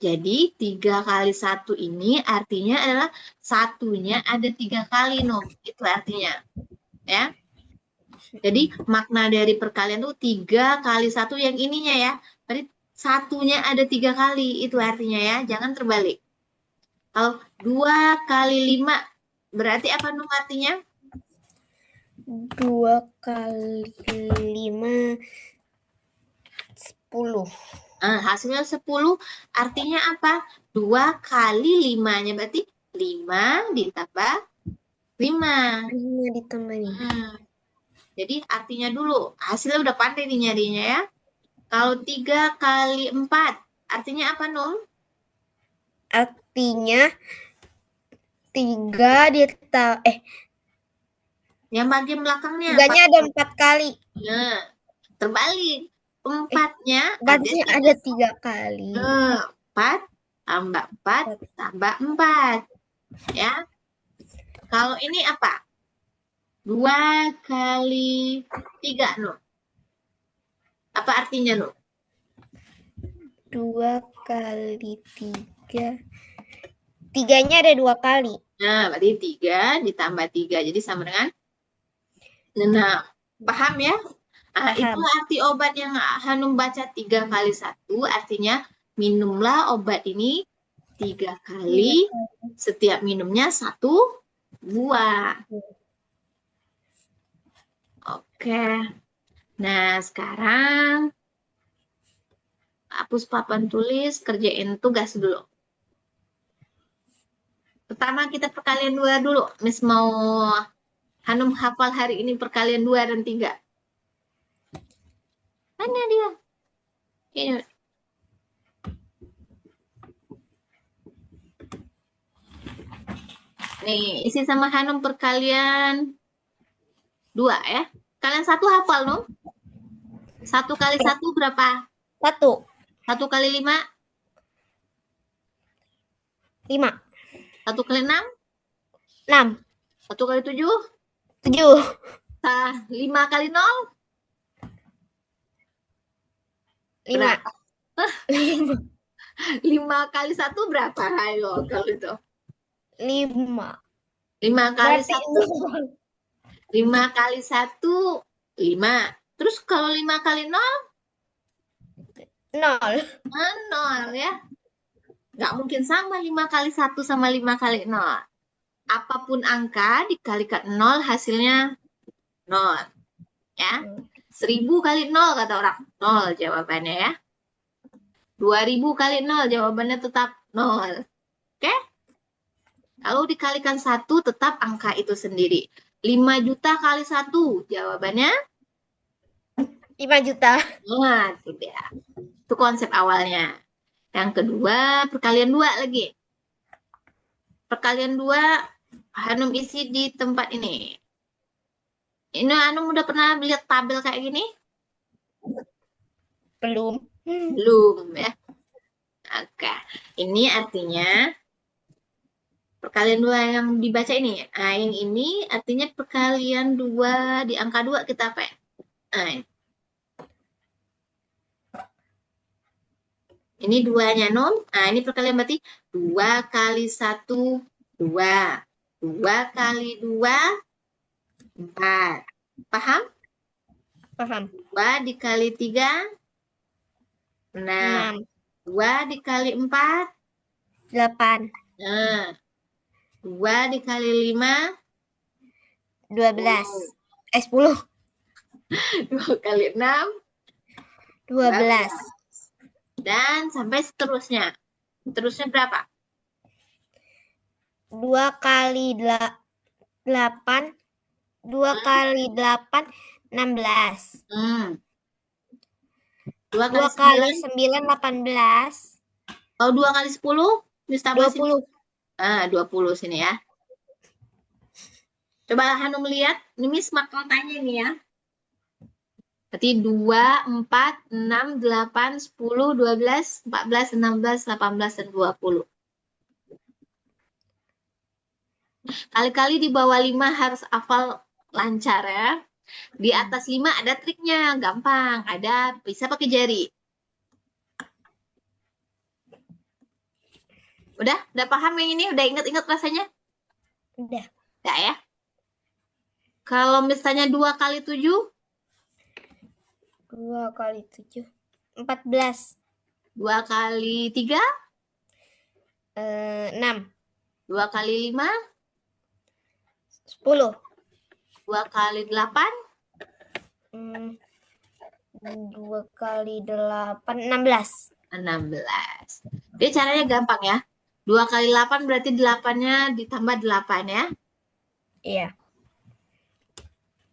Jadi 3 kali 1 ini artinya adalah satunya ada 3 kali, Num. Itu artinya. Ya. Jadi makna dari perkalian itu 3 kali 1 yang ininya ya. Berarti satunya ada 3 kali. Itu artinya ya. Jangan terbalik. Kalau 2 kali 5 berarti apa, Num, artinya? 2 kali 5, 10. Hasilnya 10 artinya apa? 2 kali 5-nya berarti 5 ditambah 5. 5 ditambah 5. Jadi artinya dulu. Hasilnya udah pandai nih nyarinya ya. Kalau 3 kali 4 artinya apa, Num? Artinya 3 ditambah Yang bagian belakangnya. 3-nya ada 4 kali. Nah, terbalik. 4-nya ada 3 kali. 4 tambah 4 tambah 4. Ya. Kalau ini apa? 2 kali 3, Num. Apa artinya, Num? 2 kali 3. 3-nya ada 2 kali. Nah, berarti 3 ditambah 3. Jadi sama dengan 6. Paham ya? Itu arti obat yang Hanum baca 3 kali 1. Artinya minumlah obat ini 3 kali. Setiap minumnya 1 buah. Oke. Nah, sekarang hapus papan tulis, kerjain tugas dulu. Pertama kita perkalian 2 dulu. Miss mau Hanum hafal hari ini perkalian 2 dan 3. Mana dia? Ini. Nih, isi sama Hanum perkalian 2 ya. Kalian 1 hafal, Num? 1 kali 1 berapa? 1. 1 kali 5? 5. 1 kali 6? 6. 1 kali 7? 7. 5 kali 0? 5. 5 kali 1 berapa? Ayo, kalau itu. 5. 5 kali 1. 5 kali 1, 5. Terus kalau 5 kali 0? 0. 0 ya. Nggak mungkin sama 5 kali 1 sama 5 kali 0. Apapun angka dikalikan 0 hasilnya 0. Ya. 1000 kali 0 kata orang. 0 jawabannya ya. 2000 kali 0 jawabannya tetap 0. Oke? Kalau dikalikan 1 tetap angka itu sendiri. 5 juta kali 1 jawabannya 5 juta. Nah, itu dia. Itu konsep awalnya. Yang kedua, perkalian 2 lagi. Perkalian 2, Hanum isi di tempat ini. Ini Hanum udah pernah lihat tabel kayak gini? Belum. Belum ya. Oke. Ini artinya perkalian 2 yang dibaca ini. Nah, yang ini artinya perkalian 2 di angka 2 kita apa ya? Nah, Ini 2-nya, Nom. Nah, ini perkalian berarti 2 kali 1, 2. 2 kali 2, 4. Paham? Paham. 2 dikali 3, 6. 6, 2 dikali 4, 8, nah. 2 dikali 5, 12. 10. 2 kali 6, 12. dan sampai seterusnya. Terusnya berapa? 2 kali 8. 2 kali 8, 16. 2 2 kali kali 9, 9, 18. kalau 2 kali 10, Miss tambah sini. 20. 20 sini ya. Coba Hanum lihat, ini Miss bakal tanya nih ya. Berarti 2, 4, 6, 8, 10, 12, 14, 16, 18, dan 20. Kali-kali di bawah 5 harus hafal lancar ya. Di atas 5 ada triknya, gampang. Ada, bisa pakai jari. Udah paham yang ini? Udah inget-inget rasanya? Udah. Udah ya? Kalau misalnya 2 kali 7? 2 kali 7, 14. 2 kali 3? 6. 2 kali 5? 10. 2 kali 8? 2 kali 8, 16. 16. Dia caranya gampang ya. 2 kali 8 berarti 8-nya ditambah 8 ya. Iya.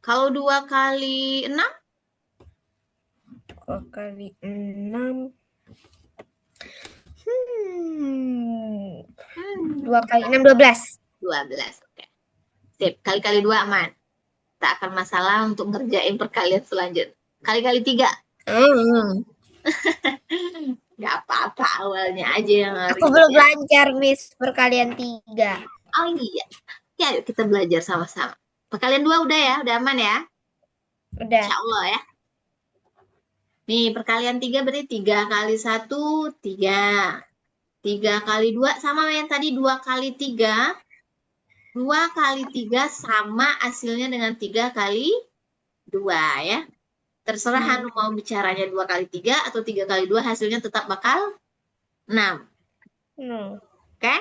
Kalau 2 kali 6? 2 kali 6. 2 kali 6, 12. 12. Oke. Sip. Kali-kali 2 aman. Tak akan masalah untuk ngerjain perkalian selanjutnya. Kali-kali 3. Nggak apa-apa, awalnya aja yang Aku belum belajar, Miss, perkalian 3. Oh iya. Ya, yuk kita belajar sama-sama. Perkalian 2 udah ya? Udah aman ya? Udah. Insya Allah ya. Nih, perkalian 3 berarti 3 kali 1, 3. 3 kali 2 sama yang tadi 2 kali 3. 2 kali 3 sama hasilnya dengan 3 kali 2 ya. Terserah Hanum mau bicaranya 2 kali 3 atau 3 kali 2 hasilnya tetap bakal 6. Oke?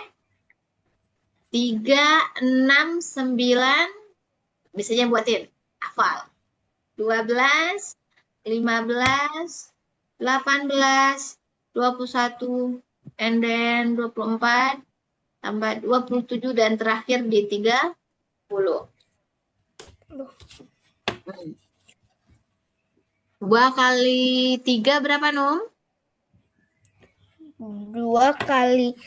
3, 6, 9. Biasanya buatin. Hafal. 12, 15, 18, 21, and then 24, tambah 27, dan terakhir di 30. 2 kali 3 berapa, Num? 2 kali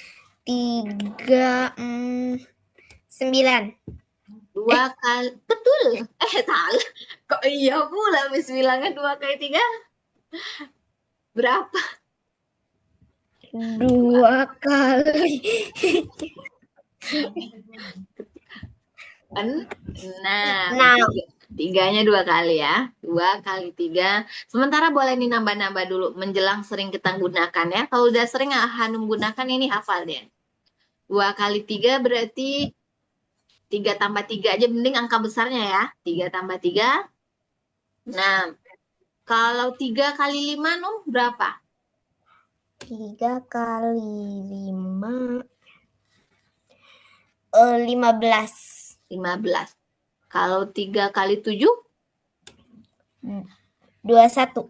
3, 9. 2 kali, betul. Salah. Kok iya pula Miss bilangnya 2 kali 3? Berapa? 2 kali. Nah, 3-nya 2 kali ya. 2 kali 3. Sementara boleh nih nambah-nambah dulu. Menjelang sering kita gunakan ya. Kalau udah sering Hanum gunakan ini hafal deh. 2 kali 3 berarti 3 tambah 3 aja. Mending angka besarnya ya. 3 tambah 3. Nah, kalau 3 kali 5 Num berapa? 3 kali 5, 15. 15. Kalau 3 kali 7? 21. 21.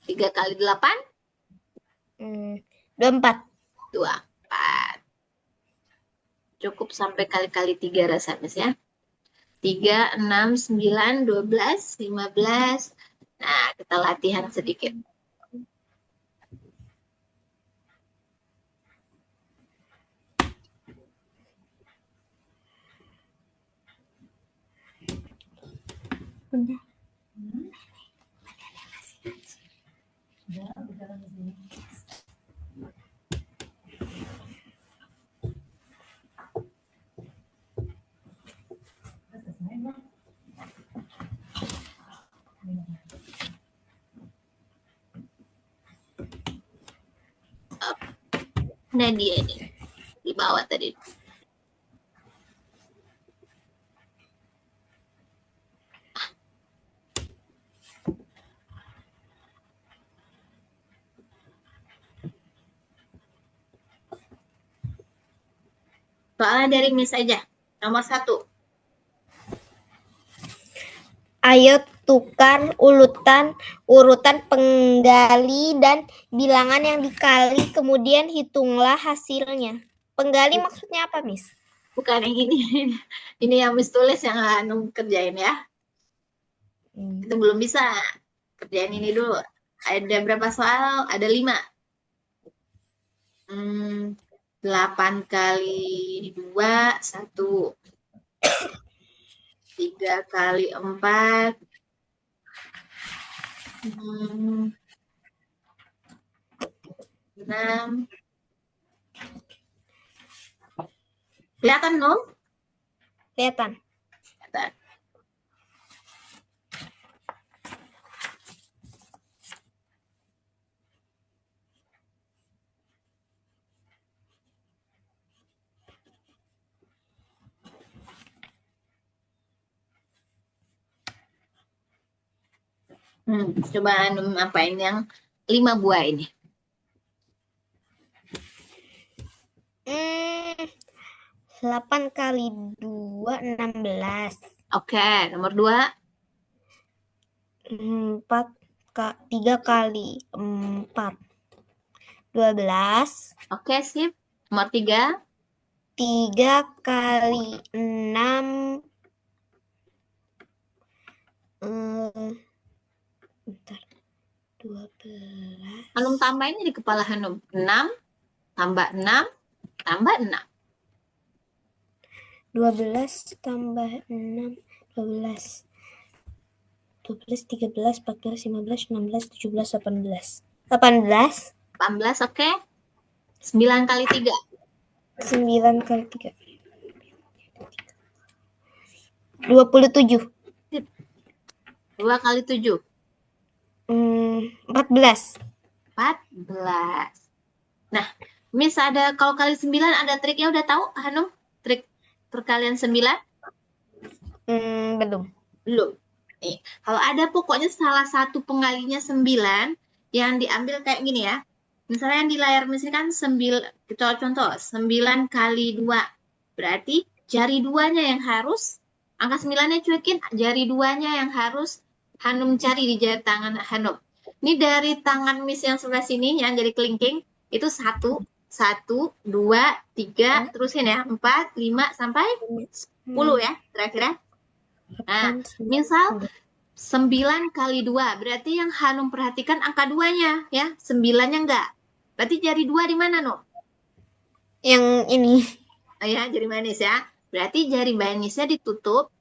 3 kali 8? 24. 24. Cukup sampai kali-kali 3 rasa, Miss ya. 3, 6, 9, 12, 15. Nah, kita latihan sedikit. Udah. Nah dia ini di bawah tadi. Soalnya dari Miss aja. Nomor 1. Ayo tukar urutan penggali dan bilangan yang dikali, kemudian hitunglah hasilnya. Penggali maksudnya apa, Miss? Bukan yang ini. Ini yang Miss tulis yang Hanum kerjain ya. Itu belum bisa. Kerjain ini dulu. Ada berapa soal? Ada 5. 8 kali 2, 1. 3 kali 4. 6. Kelihatan, Nom? Kelihatan. Kelihatan. Coba Hanum apain yang 5 buah ini. 8 kali 2, 16. Oke, nomor 2. 3 kali 4. 12. Oke, sip. Nomor 3. 3 kali 6. Bentar. 12. Hanum tambahin di kepala Hanum. 6 tambah 6 tambah 6. 12 tambah 6. 12. 12, 13, 14, 15, 16, 17, 18. 18. 18, oke. 9 kali 3. 9 kali 3. 27. 2 kali 7. 14. 14. Nah, Miss ada kalau kali 9 ada triknya, udah tahu Hanum? Trik perkalian 9? Belum. Belum. Nih, kalau ada pokoknya salah satu pengalinya 9 yang diambil kayak gini ya. Misalnya yang di layar Miss ini kan 9, kita contoh 9 kali 2. Berarti jari 2-nya yang harus, angka 9-nya cuekin, jari 2-nya yang harus Hanum cari di jari tangan Hanum. Ini dari tangan Miss yang sebelah sini yang jadi kelingking, itu 1, 1, 2, 3, terusin ya, 4, 5, sampai 10 ya, terakhir ya. Nah, misal 9 kali 2, berarti yang Hanum perhatikan angka 2-nya ya, 9-nya enggak. Berarti jari 2 di mana, No? Yang ini. Oh ya, jari manis ya. Berarti jari manisnya ditutup.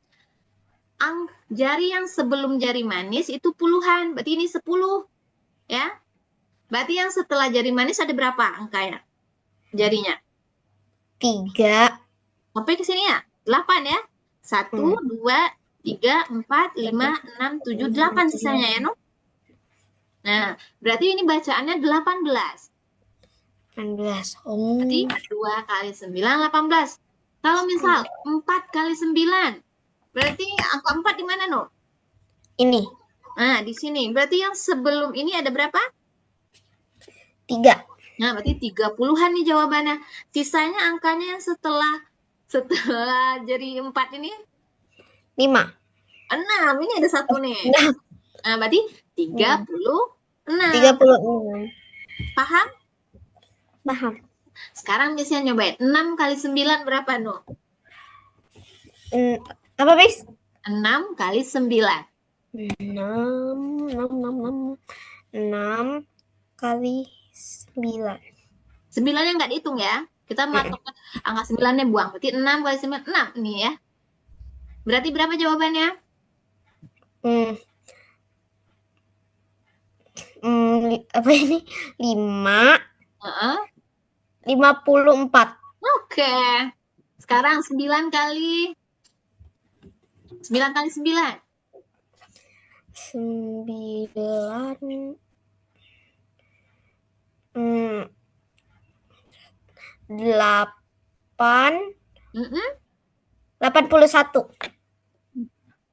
Jari yang sebelum jari manis itu puluhan, berarti ini 10 ya. Berarti yang setelah jari manis ada berapa angkanya? Jarinya? 3. Sampai ke sini ya? 8 ya? 1, 2, 3, 4, 5, 6, 7, 8 sisanya ya, No? Nah, berarti ini bacaannya 18. 18. Berarti 2 kali 9, 18. Kalau misal 4 kali 9, berarti angka 4 di mana, No? Ini. Nah, di sini. Berarti yang sebelum ini ada berapa? 3. Nah, berarti 30-an nih jawabannya. Sisanya angkanya yang setelah jadi 4 ini 5. 6. Ini ada 1 nih. Nah, berarti 36. 36. Paham? Paham. Sekarang misalnya nyobain. 6 kali 9 berapa, No? Apa, Miss? 6 kali 9. 6 kali 9. 9-nya nggak dihitung ya. Kita matok angka 9-nya buang. Berarti 6 kali 9, 6 nih ya. Berarti berapa jawabannya? Apa ini? 5. 54. Oke. Sekarang 9 kali 9. 9. 9 Mm-mm. 81.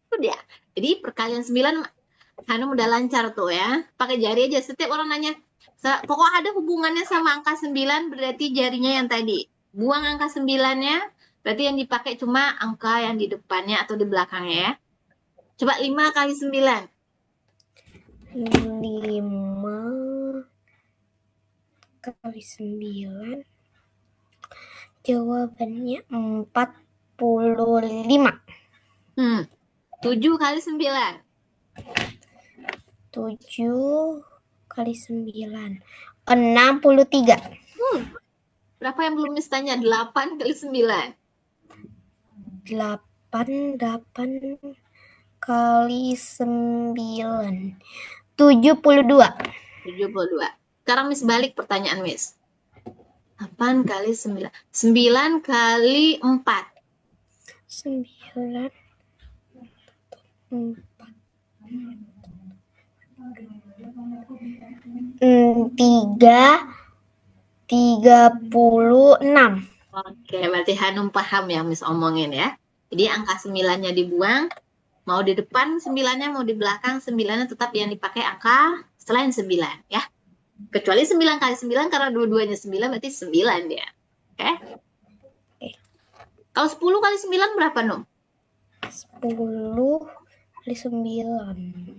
Itu dia. Jadi perkalian 9 Hanum udah lancar tuh ya. Pakai jari aja. Setiap orang nanya, pokok ada hubungannya sama angka 9 berarti jarinya yang tadi. Buang angka 9-nya, berarti yang dipakai cuma angka yang di depannya atau di belakangnya ya. Coba 5 kali 9. 5 kali 9. Jawabannya 45. 7 kali 9. 7 kali 9. 63. Berapa yang belum Miss tanya? 8 kali 9. 8 kali 9. 72. 72. Sekarang Miss balik pertanyaan Miss. 8 kali 9. 9 kali 4. 9. 4. 36. Oke, berarti Hanum paham yang Miss omongin ya. Jadi angka 9-nya dibuang, mau di depan 9-nya, mau di belakang 9-nya tetap yang dipakai angka selain 9 ya. Kecuali 9 kali 9 karena dua-duanya 9 berarti 9 dia. Oke. Kalau 10 kali 9 berapa, Num? 10 kali 9.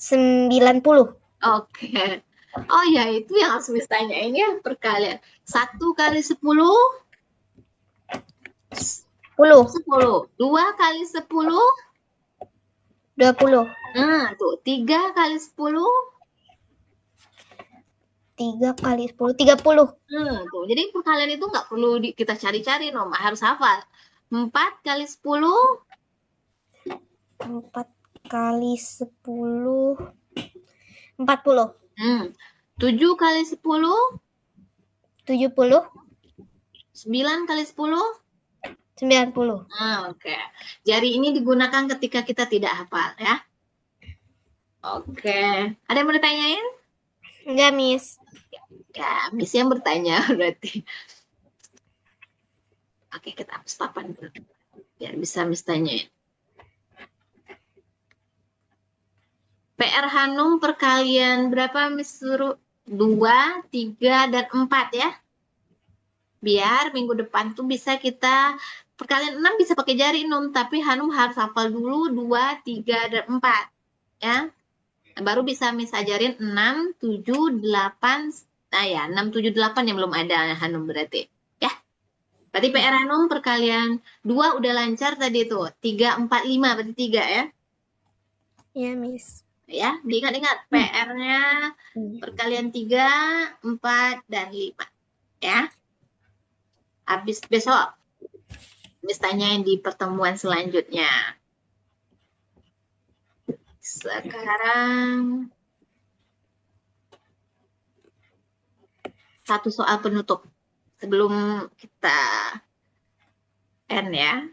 90. Oke. Oh ya, itu yang harus Miss tanyain ya, perkalian. 1 kali 10, 10. 10. 2 kali 10, 20. tuh. 3 kali 10, 3 kali 10. 30. tuh. Jadi perkalian itu nggak perlu kita cari-cari, Nom. Harus hafal. 4 kali 10, 4 kali 10. 40. 7 kali 10, 70. 9 kali 10. 90. Oke. Jari ini digunakan ketika kita tidak hafal ya. Oke. Ada yang mau ditanyain? Enggak, Miss. Ya, Miss yang bertanya berarti. Oke, kita hapus papan dulu. Biar bisa Miss tanyain. PR Hanum perkalian berapa Miss suruh? 2, 3, dan 4 ya. Biar minggu depan tuh bisa kita perkalian 6 bisa pakai jari Num, tapi Hanum harus hafal dulu 2, 3, dan 4 ya. Baru bisa Miss ajarin 6, 7, 8. Nah ya, 6, 7, 8 yang belum ada Hanum berarti. Ya. Berarti PR Hanum perkalian 2 udah lancar tadi tuh. 3, 4, 5 berarti 3 ya. Ya, Miss. Ya, diingat-ingat PR-nya perkalian 3, 4, dan 5. Ya. Habis besok Miss tanyain di pertemuan selanjutnya. Sekarang satu soal penutup sebelum kita end ya.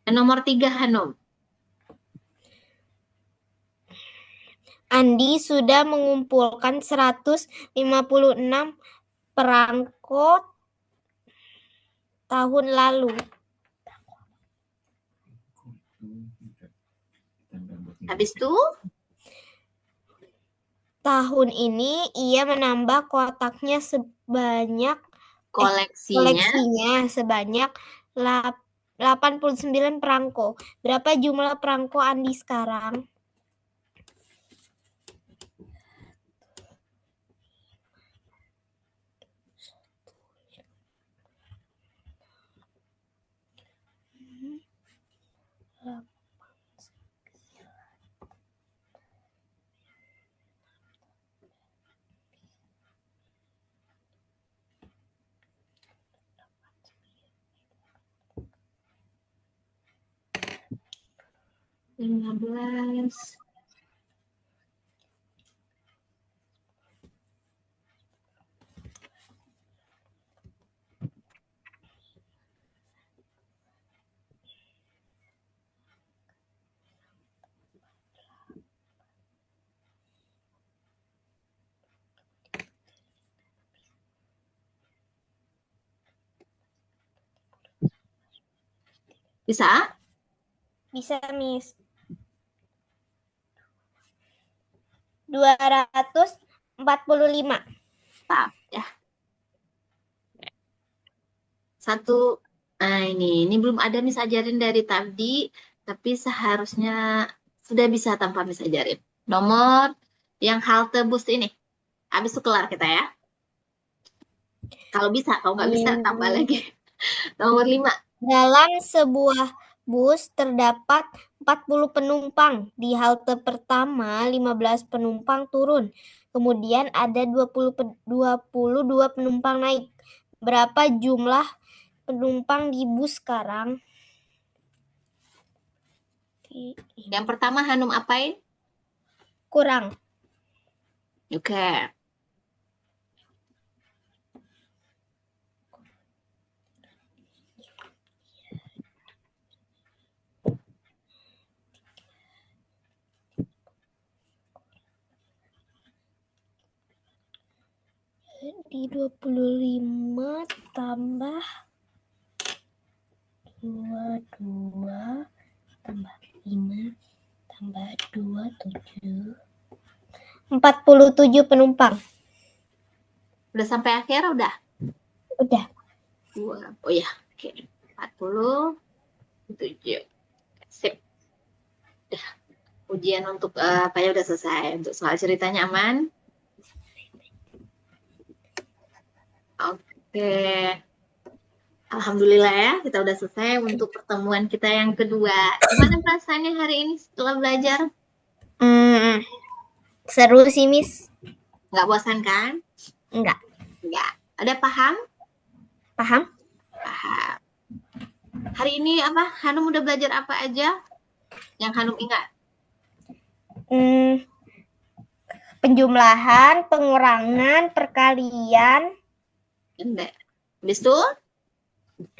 Nomor 3 Hanum. Andi sudah mengumpulkan 156 perangko tahun lalu. Habis itu tahun ini ia menambah kotaknya sebanyak koleksinya sebanyak 89 perangko. Berapa jumlah perangko Andi sekarang? 15. Bisa? Bisa, Miss. 245. Tetap ya. Satu. Nah, ini belum ada Miss ajarin dari tadi, tapi seharusnya sudah bisa tanpa Miss ajarin. Nomor yang halte bus ini. Habis itu kelar kita ya. Kalau bisa, kalau nggak bisa tambah lagi. Nomor 5. Dalam sebuah bus terdapat 40 penumpang. Di halte pertama 15 penumpang turun. Kemudian ada 22 penumpang naik. Berapa jumlah penumpang di bus sekarang? Yang pertama Hanum apain? Kurang. Oke. Di 25 tambah 22 tambah 5 tambah 2, 7. 47 penumpang. Udah sampai akhir udah? Udah. Oh ya, oke. 47. Sip. Udah. Ujian untuk apa ya udah selesai. Untuk soal ceritanya aman? Oke. Alhamdulillah ya, kita udah selesai untuk pertemuan kita yang kedua. Gimana perasaannya hari ini setelah belajar? Seru sih, Miss. Nggak bosan kan? Enggak. Nggak. Ada paham? Paham? Paham. Hari ini apa? Hanum udah belajar apa aja? Yang Hanum ingat? Penjumlahan, pengurangan, perkalian. Enggak. Habis itu?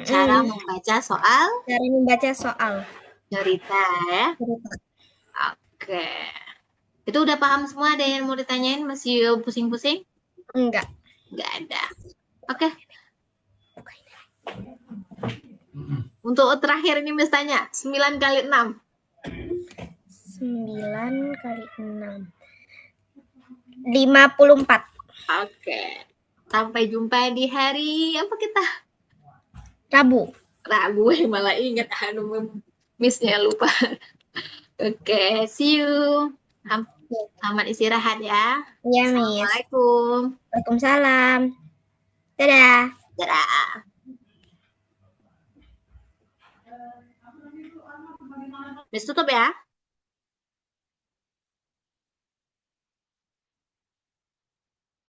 Cara membaca soal? Cara membaca soal. Cerita ya? Oke. Itu udah paham semua? Ada yang mau ditanyain? Masih pusing-pusing? Enggak. Nggak ada. Oke. Untuk terakhir ini Miss tanya, 9 kali 6. 9 kali 6. 54. Oke. Sampai jumpa di hari apa kita? Rabu. Rabu, malah ingat Hanum Missnya lupa. Oke, see you. Selamat istirahat ya. Iya, Miss. Assalamualaikum. Waalaikumsalam. Dadah. Dadah. Miss tutup ya.